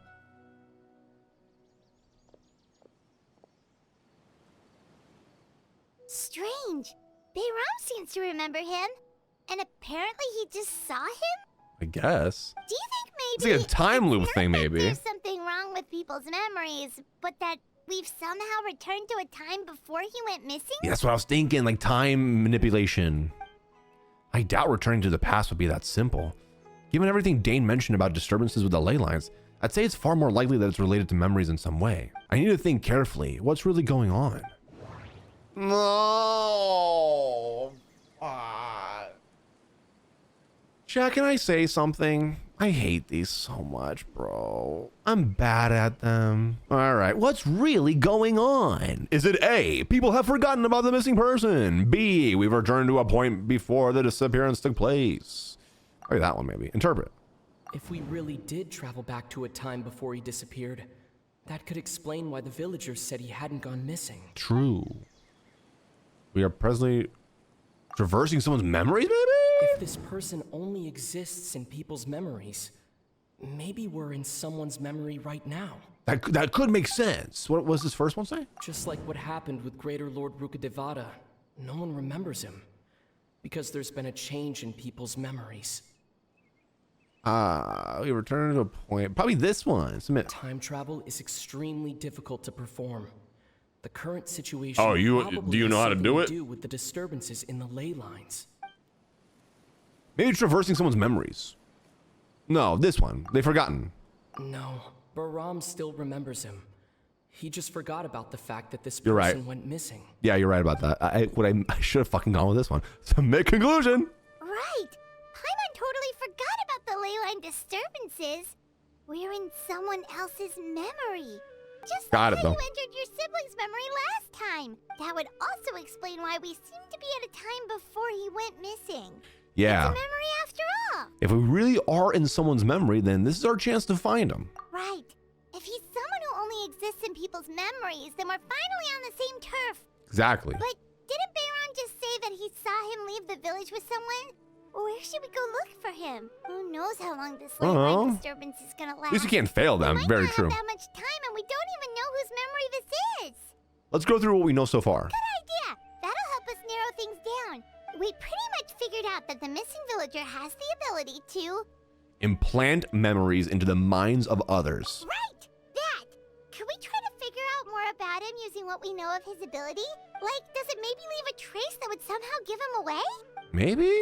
Strange. Bayram seems to remember him. And apparently he just saw him? I guess. Do you think It's maybe... like a time loop thing, not that maybe. there's something wrong with people's memories, but that we've somehow returned to a time before he went missing? Yeah, that's what I was thinking, like time manipulation. I doubt returning to the past would be that simple. Given everything Dane mentioned about disturbances with the ley lines, I'd say it's far more likely that it's related to memories in some way. I need to think carefully. What's really going on? No. Chat, can I say something? I hate these so much, bro. I'm bad at them. All right, what's really going on? Is it A, people have forgotten about the missing person? B, we've returned to a point before the disappearance took place? Or that one maybe. Interpret. If we really did travel back to a time before he disappeared, that could explain why the villagers said he hadn't gone missing. True. We are presently traversing someone's memories, maybe? If this person only exists in people's memories, maybe we're in someone's memory right now. That could make sense. What was this first one say? Just like what happened with Greater Lord Rukadevada, no one remembers him. Because there's been a change in people's memories. We returned to a point. Probably this one. Submit. Time travel is extremely difficult to perform. The current situation. Oh, do you probably know has how to something do it? Do with the disturbances in the ley lines. Maybe traversing someone's memories. No, this one. They've forgotten. No, Bahram still remembers him. He just forgot about the fact that this You're person right. went missing. Yeah, you're right about that. I should have fucking gone with this one. Submit conclusion. Right. Paimon totally forgot about the ley line disturbances. We're in someone else's memory. Just Got like it, how though. you entered your sibling's memory last time. That would also explain why we seem to be at a time before he went missing. Yeah. It's a memory after all. If we really are in someone's memory, then this is our chance to find him. Right. If he's someone who only exists in people's memories, then we're finally on the same turf. Exactly. But didn't Bayram just say that he saw him leave the village with someone? Where should we go look for him? Who knows how long this ley line disturbance is gonna last? At least you can't fail them. We might Very not true. have that much time, and we don't even know whose memory this is. Let's go through what we know so far. Good idea. That'll help us narrow things down. We pretty much figured out that the missing villager has the ability to... Implant memories into the minds of others. Right! That! Could we try to figure out more about him using what we know of his ability? Like, does it maybe leave a trace that would somehow give him away? Maybe?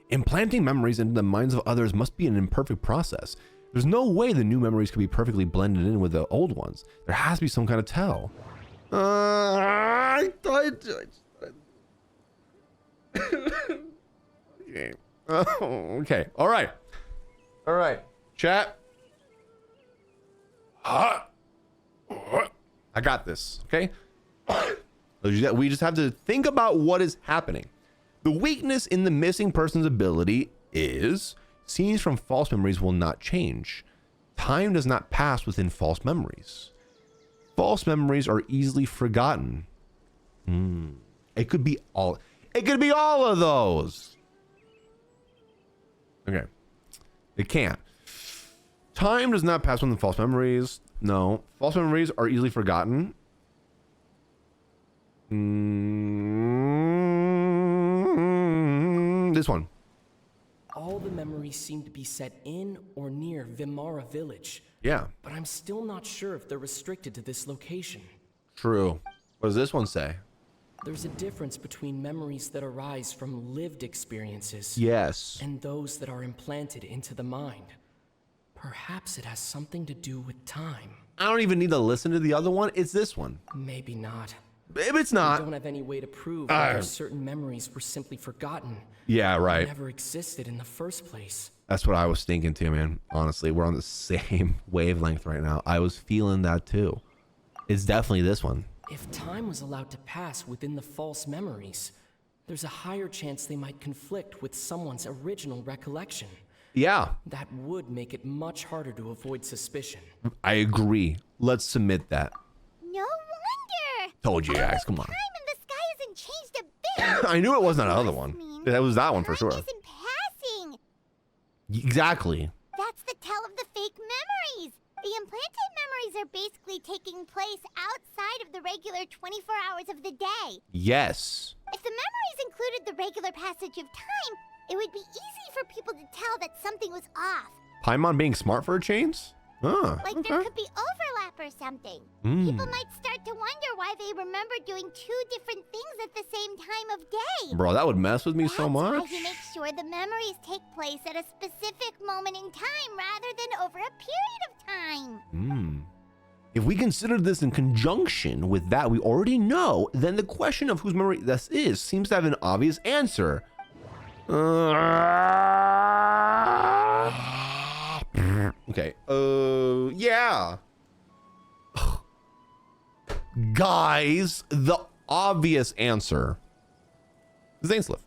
Implanting memories into the minds of others must be an imperfect process. There's no way the new memories could be perfectly blended in with the old ones. There has to be some kind of tell. Okay. Okay. All right. All right. Chat. I got this. Okay. We just have to think about what is happening. The weakness in the missing person's ability is scenes from false memories will not change. Time does not pass within false memories. False memories are easily forgotten. It could be all. It could be all of those. Okay. It can't. Time does not pass within false memories. No. False memories are easily forgotten. This one. All the memories seem to be set in or near Vimara village. Yeah. But I'm still not sure if they're restricted to this location. True. What does this one say? There's a difference between memories that arise from lived experiences Yes. and those that are implanted into the mind. Perhaps it has something to do with time. I don't even need to listen to the other one. It's this one. Maybe not. If it's I not. don't have any way to prove whether certain memories were simply forgotten. Yeah, right. Never existed in the first place. That's what I was thinking too, man. Honestly, we're on the same wavelength right now. I was feeling that too. It's definitely this one. If time was allowed to pass within the false memories, there's a higher chance they might conflict with someone's original recollection. Yeah, That would make it much harder to avoid suspicion. I agree. Let's submit that. No wonder! Told you guys, come on. Time in the sky hasn't changed a bit! I knew it wasn't that other Must one. mean That was that one for time sure. isn't passing! Exactly. That's the tell of the fake memories! The implanted memories are basically taking place outside of the regular 24 hours of the day. Yes. If the memories passage of time, it would be easy for people to tell that something was off. Paimon being smart for her chains? Huh. Like there could be overlap or something. People might start to wonder why they remember doing two different things at the same time of day. Bro, that would mess with me so much. That's why he makes sure the memories take place at a specific moment in time rather than over a period of time. If we consider this in conjunction with that we already know, then the question of whose memory this is seems to have an obvious answer. Okay. Yeah. Guys, the obvious answer is Dainsleif.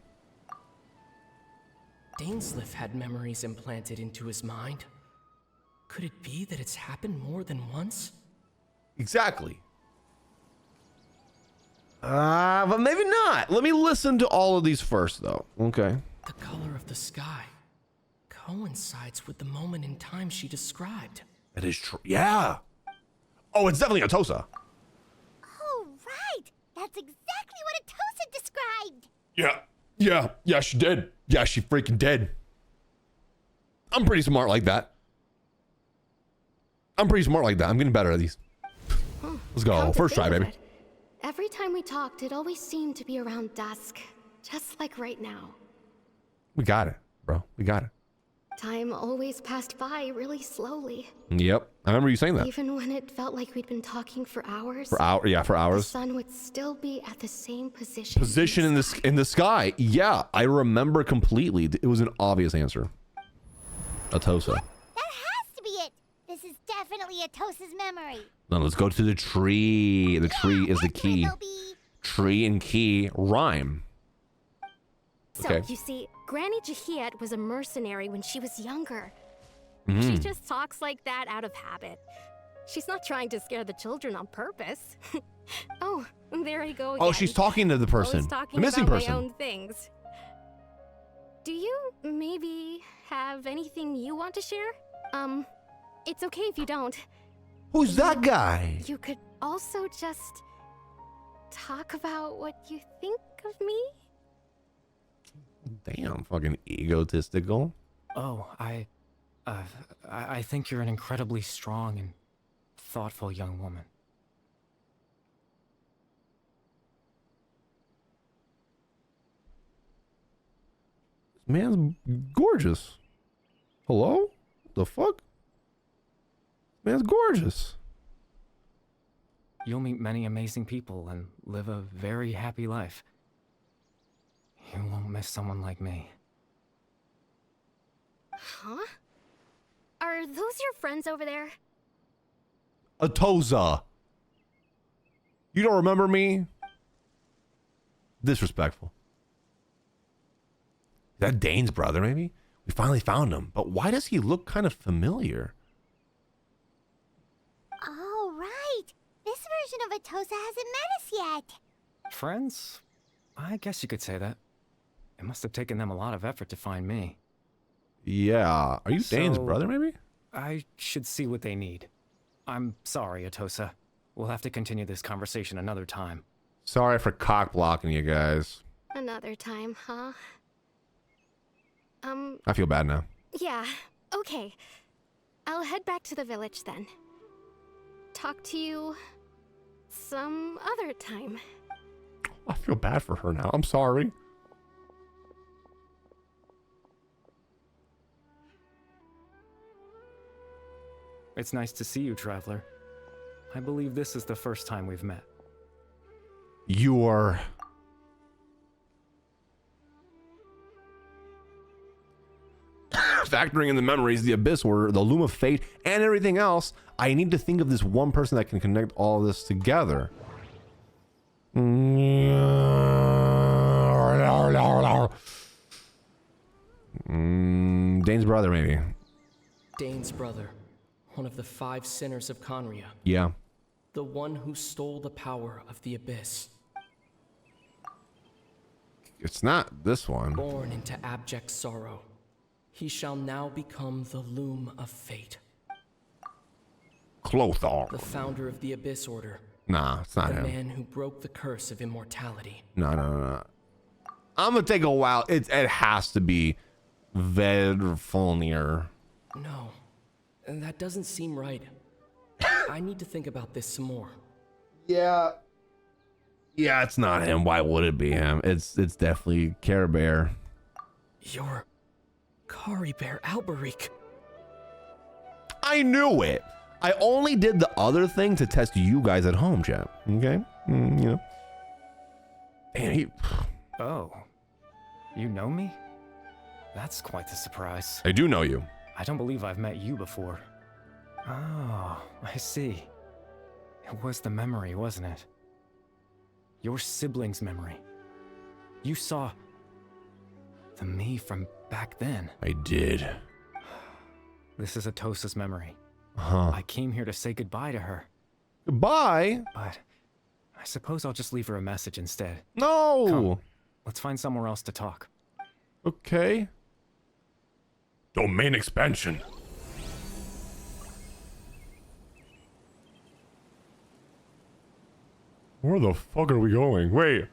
Dainsleif had memories implanted into his mind. Could it be that it's happened more than once? Exactly. But maybe not. Let me listen to all of these first, though. Okay. The color of the sky coincides with the moment in time she described. That is true. Yeah. Oh, it's definitely Atosa. Oh, right. That's exactly what Atosa described. Yeah, she did. Yeah, she freaking did. I'm pretty smart like that. I'm getting better at these. Let's go. First try, baby. Every time we talked, it always seemed to be around dusk, just like right now. We got it, bro. We got it. Time always passed by really slowly. Yep. I remember you saying that. Even when it felt like we'd been talking for hours. For hours. The sun would still be at the same position. In the sky. Yeah, I remember completely. It was an obvious answer. Atosa. That has to be it. This is definitely Atosa's memory. Now let's go to the tree. The tree is the key. Tree and key rhyme. So, Okay. you see, Granny Jahiet was a mercenary when she was younger. Mm. She just talks like that out of habit. She's not trying to scare the children on purpose. Oh, there I go again. Oh, she's talking to the person. Always talking The missing about person. my own things. Do you maybe have anything you want to share? It's okay if you don't. Who's that guy? You could also just talk about what you think of me? Damn, fucking egotistical. Oh, I think you're an incredibly strong and thoughtful young woman. This man's gorgeous. Hello? The fuck? Man's gorgeous. You'll meet many amazing people and live a very happy life. You won't miss someone like me. Huh? Are those your friends over there? Atosa. You don't remember me? Disrespectful. Is that Dane's brother, maybe? We finally found him, but why does he look kind of familiar? Oh, right. This version of Atosa hasn't met us yet. Friends? I guess you could say that. It must have taken them a lot of effort to find me. Yeah. Are you Dane's brother, maybe? I should see what they need. I'm sorry, Atosa. We'll have to continue this conversation another time. Sorry for cock blocking you guys. Another time, huh? I feel bad now. Yeah, okay. I'll head back to the village then. Talk to you some other time. I feel bad for her now. I'm sorry. It's nice to see you, Traveler. I believe this is the first time we've met. You are... Factoring in the memories, the Abyss Order, the Loom of Fate, and everything else, I need to think of this one person that can connect all this together. Dane's brother, maybe. Dane's brother, one of the 5 sinners of Conria. Yeah. The one who stole the power of the Abyss. It's not this one. Born into abject sorrow, he shall now become the Loom of Fate. Clothar. The founder of the Abyss Order. Nah, it's not the him. man who broke the curse of immortality. No. I'm gonna take a while. It has to be Vedrfolnir. No, that doesn't seem right. I need to think about this some more. Yeah. Yeah, it's not him. Why would it be him? It's definitely Caribert. You're Caribert Alberich. I knew it. I only did the other thing to test you guys at home, chat. Okay? You know. Damn, Oh, you know me? That's quite the surprise. I do know you. I don't believe I've met you before. Oh, I see. It was the memory, wasn't it? Your sibling's memory. You saw the me from back then. I did. This is Atosa's memory. Huh. I came here to say goodbye to her. Goodbye? But I suppose I'll just leave her a message instead. No! Come, let's find somewhere else to talk. Okay. Domain expansion. Where the fuck are we going? Wait.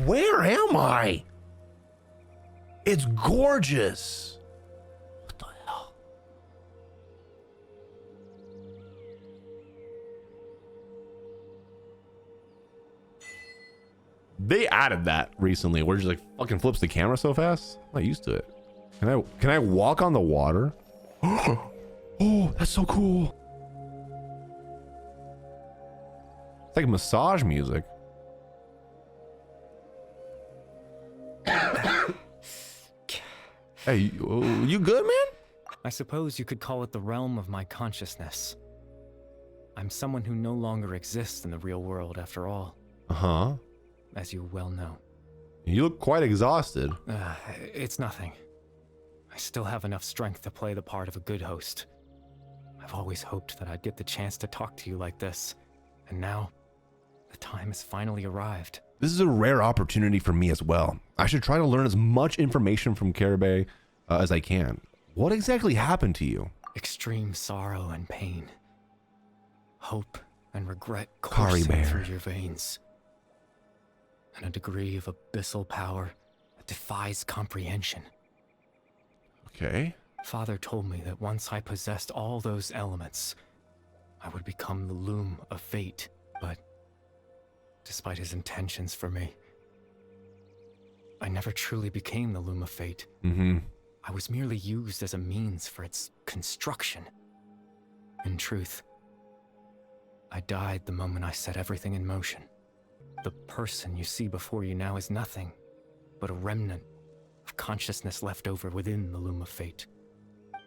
Where am I? It's gorgeous. What the hell? They added that recently where it just like fucking flips the camera so fast. I'm not used to it. Can I walk on the water? Oh, that's so cool. It's like massage music. Hey, you good, man? I suppose you could call it the realm of my consciousness. I'm someone who no longer exists in the real world after all. Uh-huh. As you well know. You look quite exhausted. It's nothing. I still have enough strength to play the part of a good host. I've always hoped that I'd get the chance to talk to you like this. And now, the time has finally arrived. This is a rare opportunity for me as well. I should try to learn as much information from Caribert as I can. What exactly happened to you? Extreme sorrow and pain. Hope and regret coursing through your veins. And a degree of abyssal power that defies comprehension. Okay. Father told me that once I possessed all those elements, I would become the loom of fate, but despite his intentions for me, I never truly became the loom of fate. Mm-hmm. I was merely used as a means for its construction. In truth, I died the moment I set everything in motion. The person you see before you now is nothing but a remnant of consciousness left over within the loom of fate. So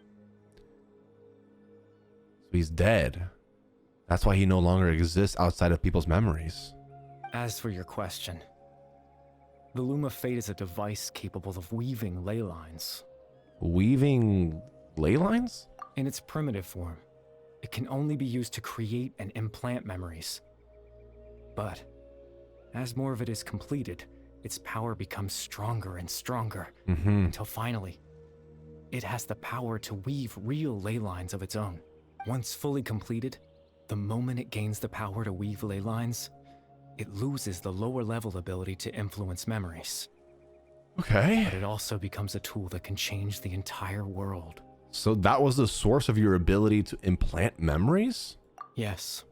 he's dead. That's why he no longer exists outside of people's memories. As for your question, the loom of fate is a device capable of weaving ley lines. Weaving ley lines? In its primitive form, it can only be used to create and implant memories. But as more of it is completed, its power becomes stronger and stronger, until finally, it has the power to weave real ley lines of its own. Once fully completed, the moment it gains the power to weave ley lines, it loses the lower level ability to influence memories. Okay. But it also becomes a tool that can change the entire world. So that was the source of your ability to implant memories? Yes.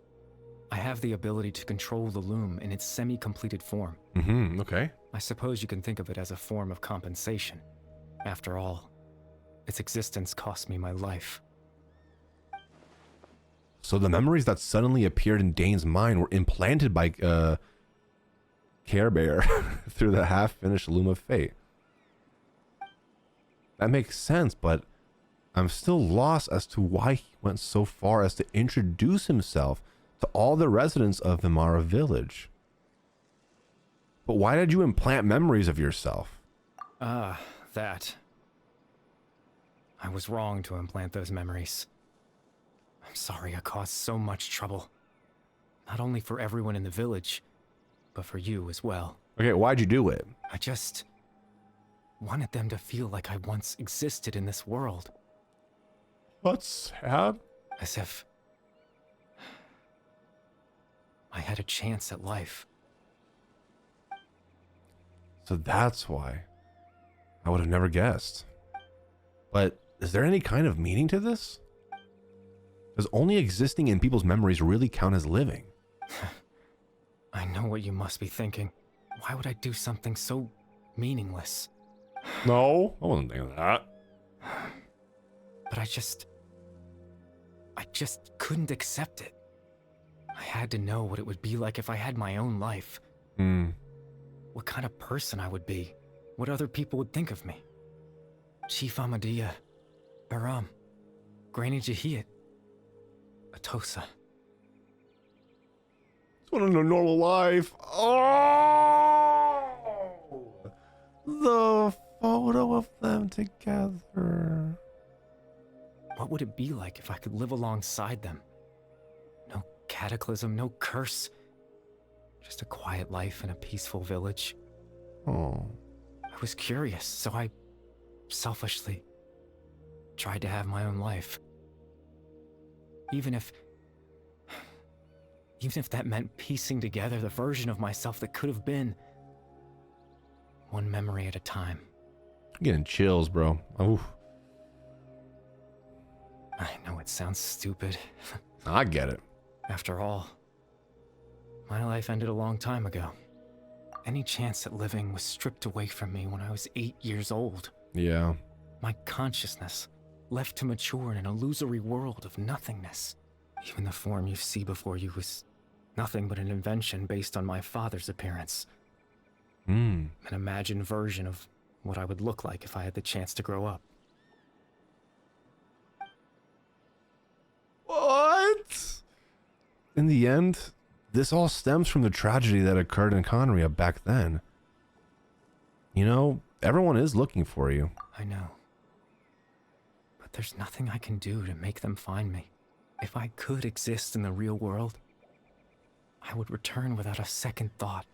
I have the ability to control the loom in its semi-completed form. Okay. I suppose you can think of it as a form of compensation. After all, its existence cost me my life. So the memories that suddenly appeared in Dane's mind were implanted by Caribert through the half-finished Loom of Fate. That makes sense, but I'm still lost as to why he went so far as to introduce himself to all the residents of Vimara Village. But why did you implant memories of yourself? That. I was wrong to implant those memories. I'm sorry I caused so much trouble. Not only for everyone in the village, but for you as well. Okay, why'd you do it? I just wanted them to feel like I once existed in this world. That's sad. As if I had a chance at life. So that's why. I would have never guessed. But is there any kind of meaning to this? Does only existing in people's memories really count as living? I know what you must be thinking. Why would I do something so meaningless? No, I wasn't thinking that. But I just couldn't accept it. I had to know what it would be like if I had my own life. What kind of person I would be. What other people would think of me. Chief Amadia, Baram, Granny Jahiyat, Atosa. Just want a normal life. Oh! The photo of them together. What would it be like if I could live alongside them? No cataclysm, no curse. Just a quiet life in a peaceful village. Oh. I was curious, so I selfishly tried to have my own life. Even if that meant piecing together the version of myself that could have been. One memory at a time. I'm getting chills, bro. Oof. I know it sounds stupid. I get it. After all, my life ended a long time ago. Any chance at living was stripped away from me when I was 8 years old. Yeah. My consciousness left to mature in an illusory world of nothingness. Even the form you see before you was nothing but an invention based on my father's appearance. An imagined version of what I would look like if I had the chance to grow up. What? In the end, this all stems from the tragedy that occurred in Conria back then. You know, everyone is looking for you. I know. But there's nothing I can do to make them find me. If I could exist in the real world, I would return without a second thought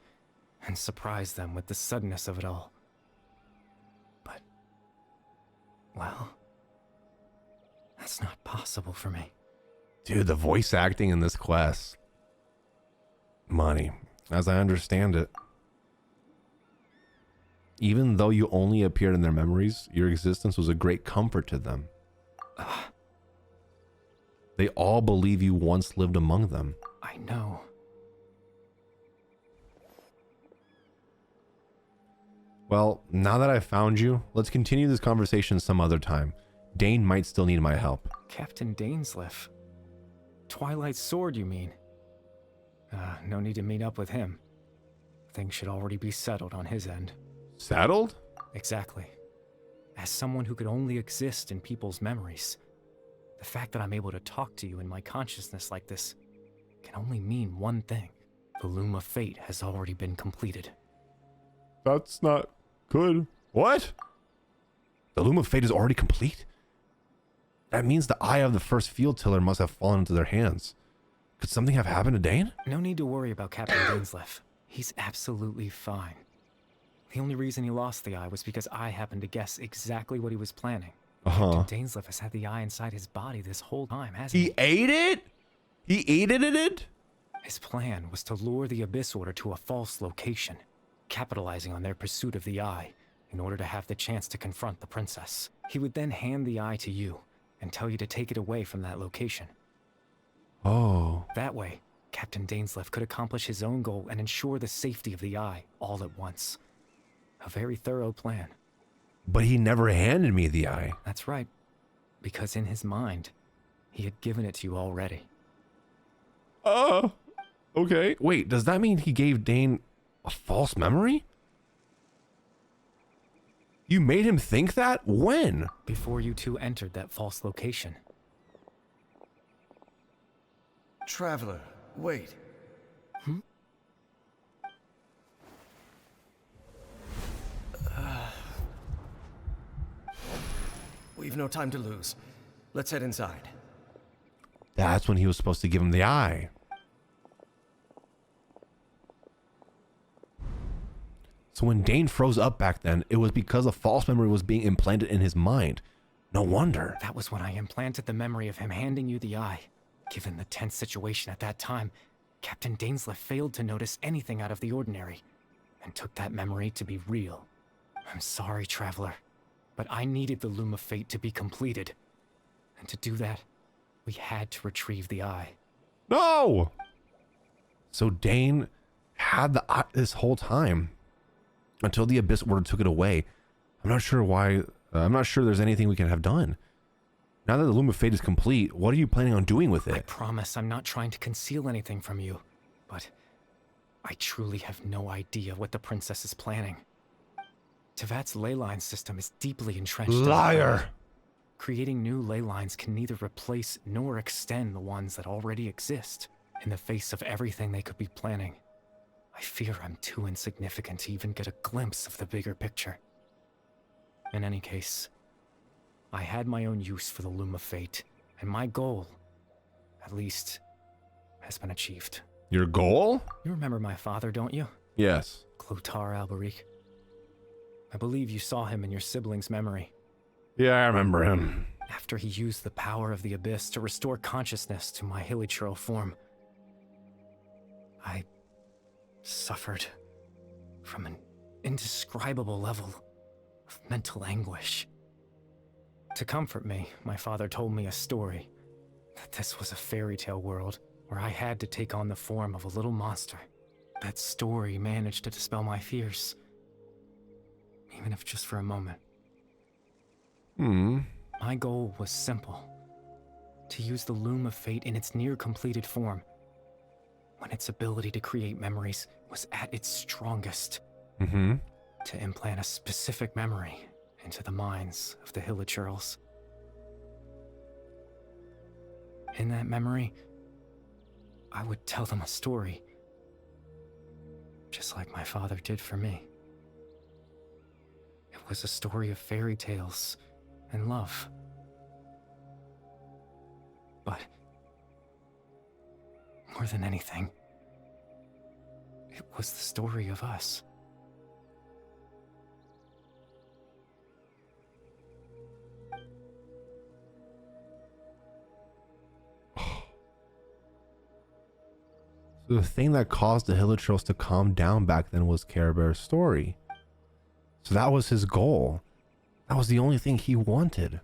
and surprise them with the suddenness of it all. But, well, that's not possible for me. Dude, the voice acting in this quest. Money, as I understand it. Even though you only appeared in their memories, your existence was a great comfort to them. They all believe you once lived among them. I know. Well, now that I've found you, let's continue this conversation some other time. Dane might still need my help. Captain Dainsleif. Twilight's sword, you mean? No need to meet up with him. Things should already be settled on his end. Settled? Exactly. As someone who could only exist in people's memories, the fact that I'm able to talk to you in my consciousness like this can only mean one thing. The loom of fate has already been completed. That's not good. What? The loom of fate is already complete? That means the eye of the first field tiller must have fallen into their hands. Could something have happened to Dane? No need to worry about Captain Dainsleif. He's absolutely fine. The only reason he lost the eye was because I happened to guess exactly what he was planning. Captain Dainsleif has had the eye inside his body this whole time, hasn't he? He ate it? He ate it? His plan was to lure the Abyss Order to a false location, capitalizing on their pursuit of the eye in order to have the chance to confront the princess. He would then hand the eye to you and tell you to take it away from that location. Oh. That way, Captain Dainsleif could accomplish his own goal and ensure the safety of the eye all at once. A very thorough plan. But he never handed me the eye. That's right. Because in his mind, he had given it to you already. Okay. Wait, does that mean he gave Dane a false memory? You made him think that? When? Before you two entered that false location. Traveler, wait. We've no time to lose. Let's head inside. That's when he was supposed to give him the eye. So when Dane froze up back then, it was because a false memory was being implanted in his mind. No wonder. That was when I implanted the memory of him handing you the eye. Given the tense situation at that time, Captain Dainsleif failed to notice anything out of the ordinary, and took that memory to be real. I'm sorry, Traveler, but I needed the Loom of Fate to be completed. And to do that, we had to retrieve the eye. No! So Dane had the eye this whole time until the Abyss Order took it away. I'm not sure why. I'm not sure there's anything we can have done. Now that the Loom of Fate is complete, what are you planning on doing with it? I promise I'm not trying to conceal anything from you, but I truly have no idea what the princess is planning. Tevat's ley line system is deeply entrenched. Liar! Creating new ley lines can neither replace nor extend the ones that already exist. In the face of everything they could be planning, I fear I'm too insignificant to even get a glimpse of the bigger picture. In any case, I had my own use for the Loom of Fate, and my goal, at least, has been achieved. Your goal? You remember my father, don't you? Yes. Clotar Alberic. I believe you saw him in your sibling's memory. Yeah, I remember him. After he used the power of the Abyss to restore consciousness to my hilichurl form, I suffered from an indescribable level of mental anguish. To comfort me, my father told me a story, that this was a fairy tale world where I had to take on the form of a little monster. That story managed to dispel my fears, even if just for a moment. My goal was simple: to use the Loom of Fate in its near-completed form, when its ability to create memories was at its strongest. To implant a specific memory into the minds of the hilichurls. In that memory, I would tell them a story, just like my father did for me. It was a story of fairy tales and love. But more than anything, it was the story of us. So the thing that caused the hilichurls to calm down back then was Caribert's story. So that was his goal. That was the only thing he wanted.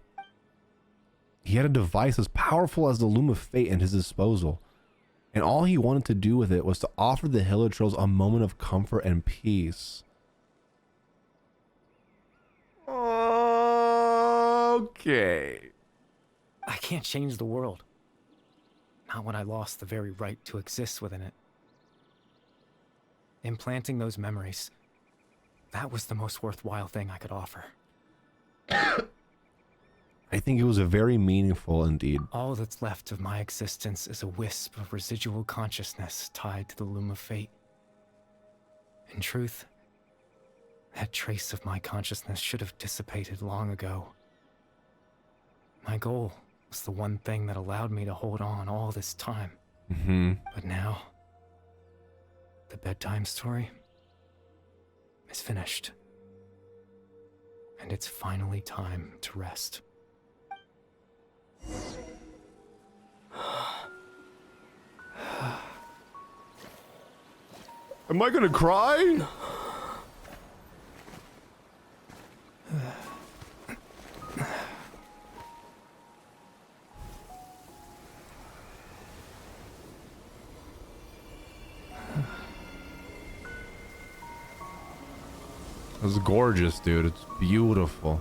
He had a device as powerful as the Loom of Fate at his disposal, and all he wanted to do with it was to offer the hilichurls a moment of comfort and peace. Okay. I can't change the world. Not when I lost the very right to exist within it. Implanting those memories, that was the most worthwhile thing I could offer. I think it was a very meaningful indeed. All that's left of my existence is a wisp of residual consciousness tied to the Loom of Fate. In truth, that trace of my consciousness should have dissipated long ago. My goal was the one thing that allowed me to hold on all this time. But now, the bedtime story is finished. And it's finally time to rest. Am I gonna cry? It's gorgeous, dude. It's beautiful.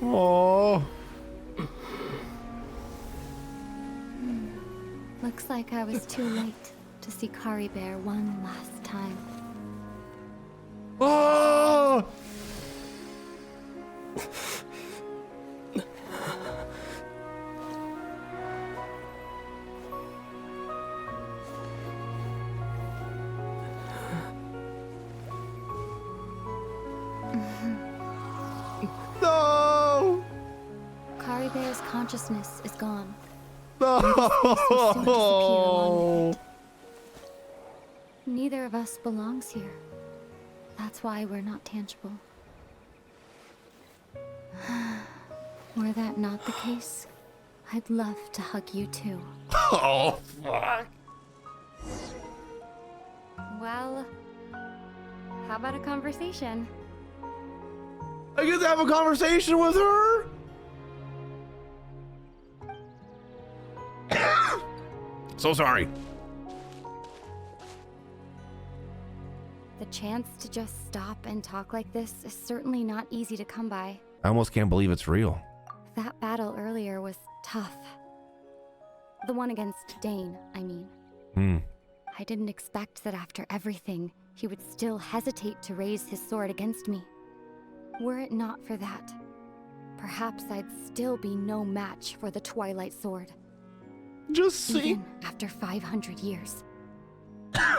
Oh. Looks like I was too late to see Caribert one last time. Oh. No. Caribert's consciousness is gone. No. Neither of us belongs here. That's why we're not tangible. Were that not the case, I'd love to hug you too. Oh, fuck. Well, how about a conversation? I get to have a conversation with her? So sorry. The chance to just stop and talk like this is certainly not easy to come by. I almost can't believe it's real. That battle earlier was tough. The one against Dane, I mean. I didn't expect that after everything, he would still hesitate to raise his sword against me. Were it not for that, perhaps I'd still be no match for the Twilight Sword. Just see. Even after 500 years.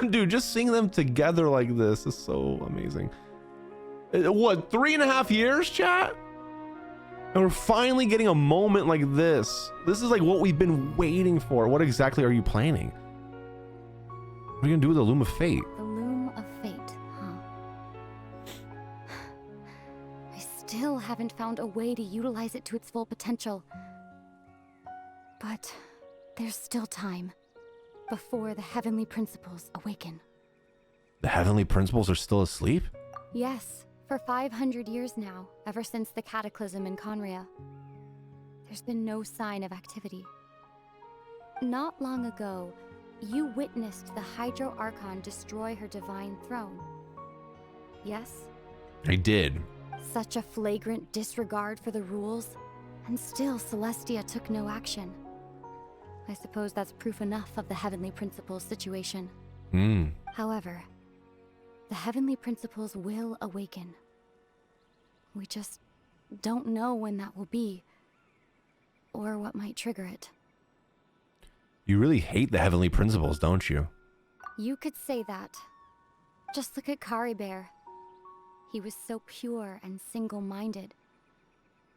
Dude, just seeing them together like this is so amazing. What, 3.5 years, chat? And we're finally getting a moment like this. This is like what we've been waiting for. What exactly are you planning? What are you gonna do with the Loom of Fate? The Loom of Fate, huh? I still haven't found a way to utilize it to its full potential. But there's still time before the Heavenly Principles awaken. The Heavenly Principles are still asleep? Yes, for 500 years now, ever since the cataclysm in Conria. There's been no sign of activity. Not long ago, you witnessed the Hydro Archon destroy her divine throne. Yes? I did. Such a flagrant disregard for the rules, and still Celestia took no action. I suppose that's proof enough of the Heavenly Principles situation. However, the Heavenly Principles will awaken. We just don't know when that will be, or what might trigger it. You really hate the Heavenly Principles, don't you? You could say that. Just look at Caribert. He was so pure and single-minded.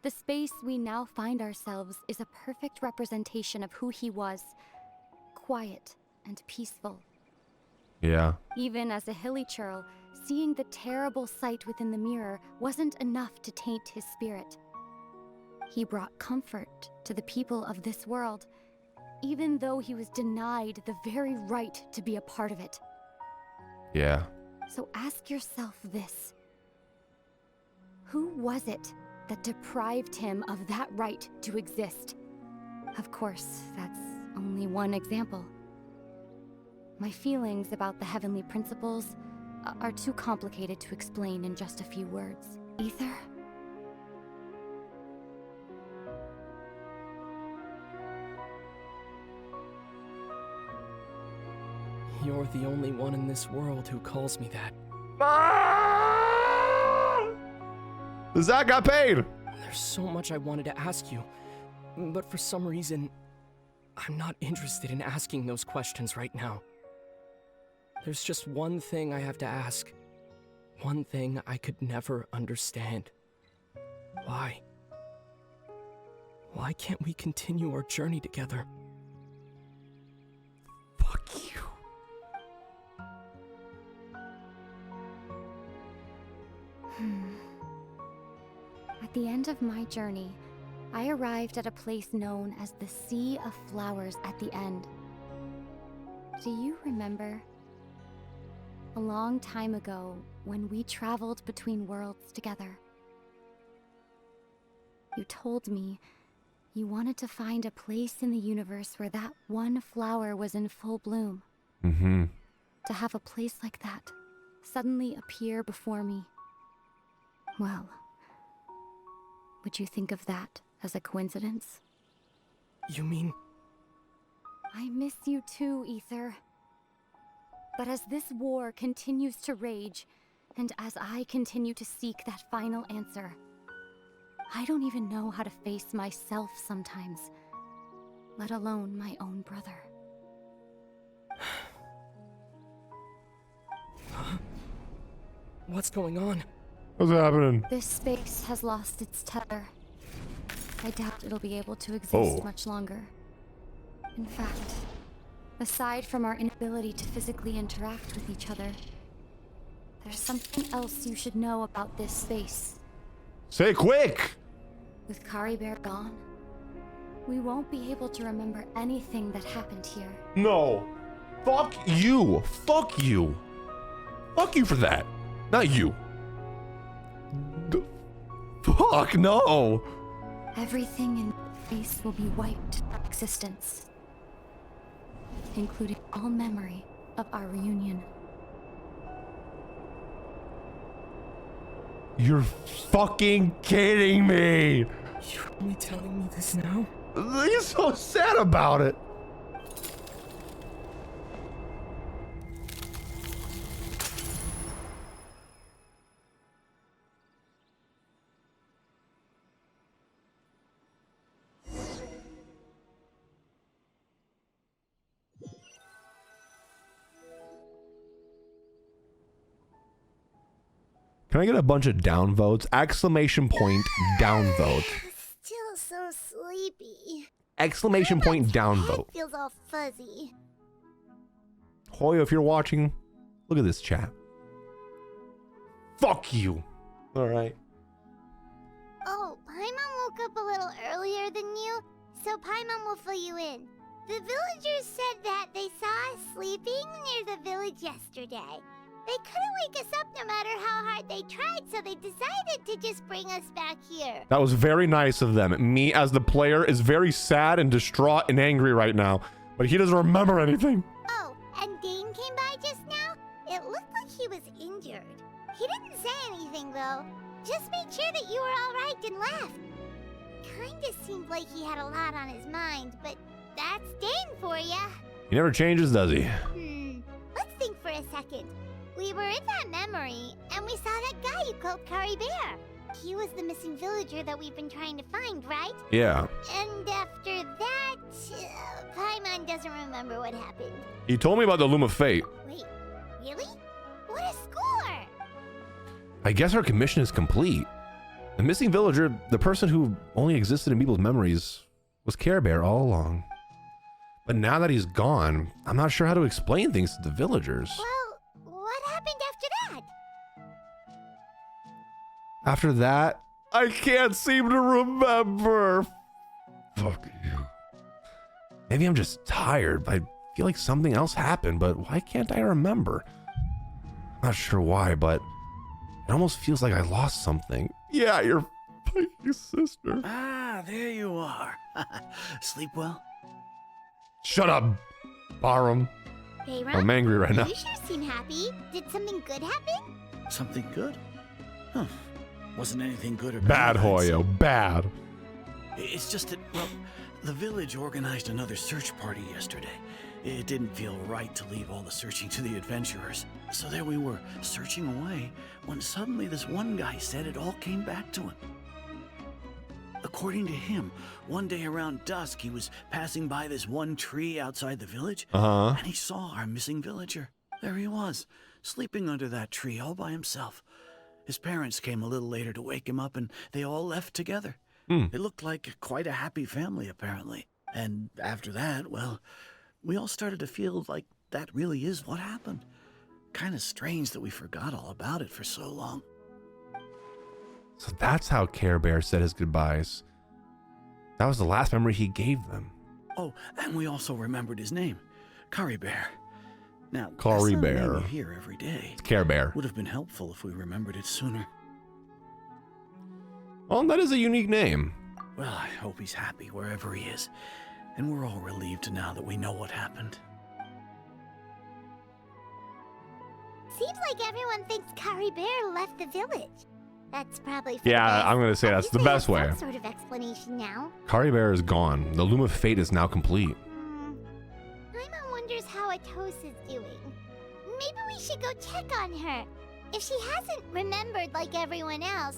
The space we now find ourselves is a perfect representation of who he was. Quiet and peaceful. Yeah. Even as a hilly churl, seeing the terrible sight within the mirror wasn't enough to taint his spirit. He brought comfort to the people of this world, even though he was denied the very right to be a part of it. Yeah. So ask yourself this. Who was it that deprived him of that right to exist? Of course, that's only one example. My feelings about the Heavenly Principles are too complicated to explain in just a few words. Ether? You're the only one in this world who calls me that. Zach got paid. There's so much I wanted to ask you, but for some reason, I'm not interested in asking those questions right now. There's just one thing I have to ask. One thing I could never understand. Why? Why can't we continue our journey together? Fuck you. At the end of my journey, I arrived at a place known as the Sea of Flowers at the end. Do you remember? A long time ago, when we traveled between worlds together. You told me you wanted to find a place in the universe where that one flower was in full bloom. To have a place like that suddenly appear before me. Well, would you think of that as a coincidence? You mean... I miss you too, Ether. But as this war continues to rage, and as I continue to seek that final answer, I don't even know how to face myself sometimes, let alone my own brother. What's going on? What's happening? This space has lost its tether. I doubt it'll be able to exist much longer. In fact, Aside from our inability to physically interact with each other, there's something else you should know about this space. Say quick! With Caribert gone, we won't be able to remember anything that happened here. No. Fuck you. Fuck you. Fuck you for that. Not you. Fuck no. Everything in space will be wiped from existence, including all memory of our reunion. You're fucking kidding me. You're only telling me this now? You're so sad about it. Can I get a bunch of downvotes? Exclamation point downvote. Still so sleepy. Exclamation point downvote. Head feels all fuzzy. Hoyo, if you're watching, look at this chat. Fuck you. All right. Oh, Paimon woke up a little earlier than you, so Paimon will fill you in. The villagers said that they saw us sleeping near the village yesterday. They couldn't wake us up no matter how hard they tried, so they decided to just bring us back here. That was very nice of them. Me, as the player, is very sad and distraught and angry right now, but he doesn't remember anything. Oh, and Dane came by just now? It looked like he was injured. He didn't say anything, though. Just made sure that you were all right and left. Kinda seemed like he had a lot on his mind, but that's Dane for ya. He never changes, does he? Let's think for a second. We were in that memory, and we saw that guy you called Caribert. He was the missing villager that we've been trying to find, right? Yeah. And after that, Paimon doesn't remember what happened. He told me about the Loom of Fate. Wait, really? What a score! I guess our commission is complete. The missing villager, the person who only existed in people's memories, was Caribert all along. But now that he's gone, I'm not sure how to explain things to the villagers. Well, what happened after that? After that, I can't seem to remember. Fuck you. Maybe I'm just tired. I feel like something else happened, but why can't I remember? I'm not sure why, but it almost feels like I lost something. Yeah, your fucking sister. Ah, there you are. Sleep well? Shut up, Barum. Hey, Ron, I'm angry right now. you sure seem happy. Did something good happen? Something good? Huh. Wasn't anything good or Bad, bad. Hoyo, bad. It's just that, well, the village organized another search party yesterday. It didn't feel right to leave all the searching to the adventurers. So there we were, searching away, when suddenly this one guy said it all came back to him. According to him, one day around dusk, he was passing by this one tree outside the village, and he saw our missing villager. There he was, sleeping under that tree all by himself. His parents came a little later to wake him up, and they all left together. They looked like quite a happy family, apparently. And after that, well, we all started to feel like that really is what happened. Kind of strange that we forgot all about it for so long. So that's how Caribert said his goodbyes. That was the last memory he gave them. Oh, and we also remembered his name, Caribert. Now, Caribert. that's not a name you hear every day. It's Caribert. Would have been helpful if we remembered it sooner. Well, that is a unique name. Well, I hope he's happy wherever he is. And we're all relieved now that we know what happened. Seems like everyone thinks Caribert left the village. That's probably for Yeah, the best. I'm gonna say At that's least the we best have way. some sort of explanation now. Caribert is gone. The Loom of Fate is now complete. Paimon wonders how Atos is doing. Maybe we should go check on her. If she hasn't remembered like everyone else,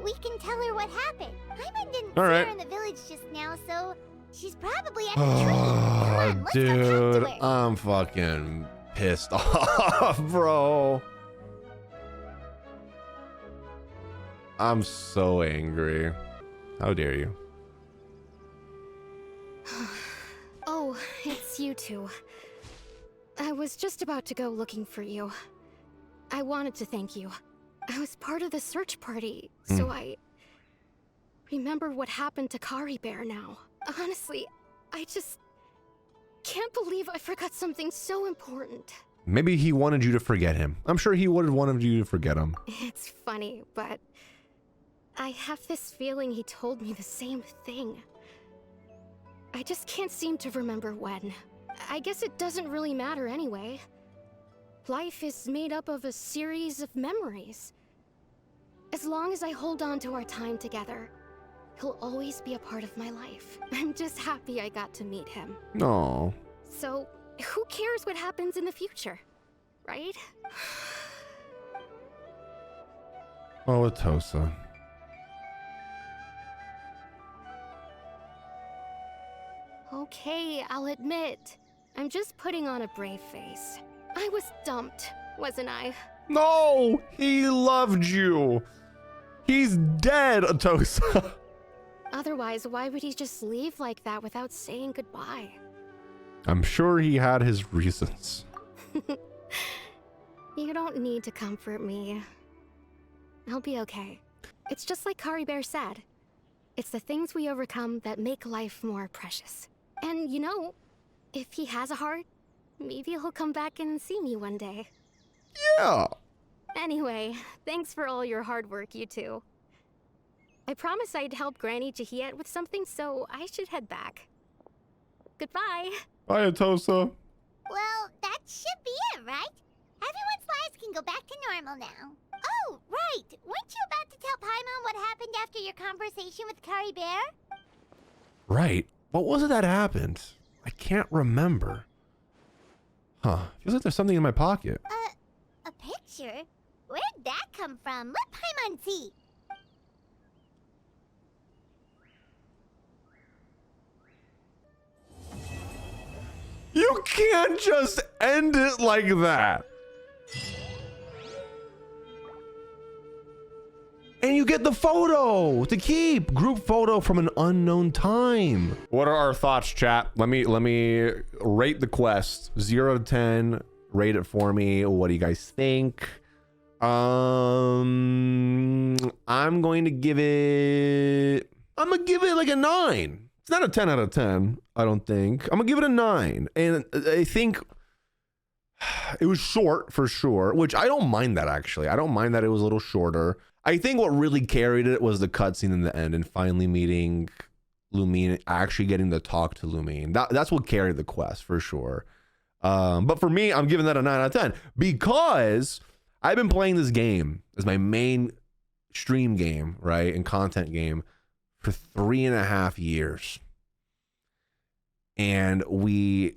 we can tell her what happened. Paimon didn't All see right. her in the village just now, so she's probably at the tree. Come on, let's go Dude, talk to her. I'm fucking pissed off, bro. I'm so angry. How dare you? Oh, it's you two. I was just about to go looking for you. I wanted to thank you. I was part of the search party, so I remember what happened to Caribert now. Honestly, I just can't believe I forgot something so important. Maybe he wanted you to forget him. I'm sure he would have wanted you to forget him. It's funny, but I have this feeling he told me the same thing. I just can't seem to remember when. I guess it doesn't really matter anyway. Life is made up of a series of memories. As long as I hold on to our time together, he'll always be a part of my life. I'm just happy I got to meet him. No. So, who cares what happens in the future, right? Oh, Atosa. Okay, I'll admit. I'm just putting on a brave face. I was dumped, wasn't I? No! He loved you! He's dead, Atosa! Otherwise, why would he just leave like that without saying goodbye? I'm sure he had his reasons. You don't need to comfort me. I'll be okay. It's just like Caribert said. It's the things we overcome that make life more precious. And you know, if he has a heart, maybe he'll come back and see me one day. Yeah! Anyway, thanks for all your hard work, you two. I promised I'd help Granny Jahiet with something, so I should head back. Goodbye! Bye, Atosa. Well, that should be it, right? Everyone's lives can go back to normal now. Oh, right! Weren't you about to tell Paimon what happened after your conversation with Caribert? Right. What was it that happened? I can't remember. Huh. Feels like there's something in my pocket. A picture? Where'd that come from? Let Paimon see. You can't just end it like that. And you get the photo to keep. Group photo from an unknown time. What are our thoughts, chat? Let me rate the quest. 0 to 10. Rate it for me. What do you guys think? I'm going to give it like a 9. It's not a 10 out of 10, I don't think. I'm gonna give it a 9. And I think it was short for sure, which I don't mind that actually. I don't mind that it was a little shorter. I think what really carried it was the cutscene in the end and finally meeting Lumine, actually getting to talk to Lumine. That's what carried the quest for sure. But for me, I'm giving that a 9 out of 10 because I've been playing this game as my main stream game, right, and content game for 3.5 years. And we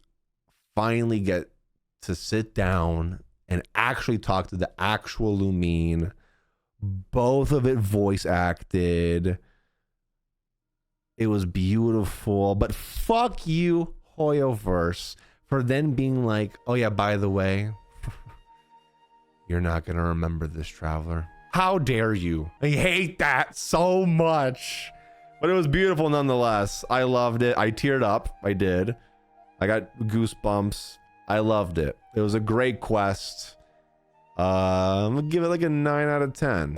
finally get to sit down and actually talk to the actual Lumine. Both of it voice acted. It was beautiful. But fuck you, Hoyoverse, for then being like, oh yeah, by the way, you're not gonna remember this, traveler. How dare you? I hate that so much. But it was beautiful nonetheless. I loved it. I teared up. I did. I got goosebumps. I loved it. It was a great quest. I'm gonna give it like a 9 out of 10.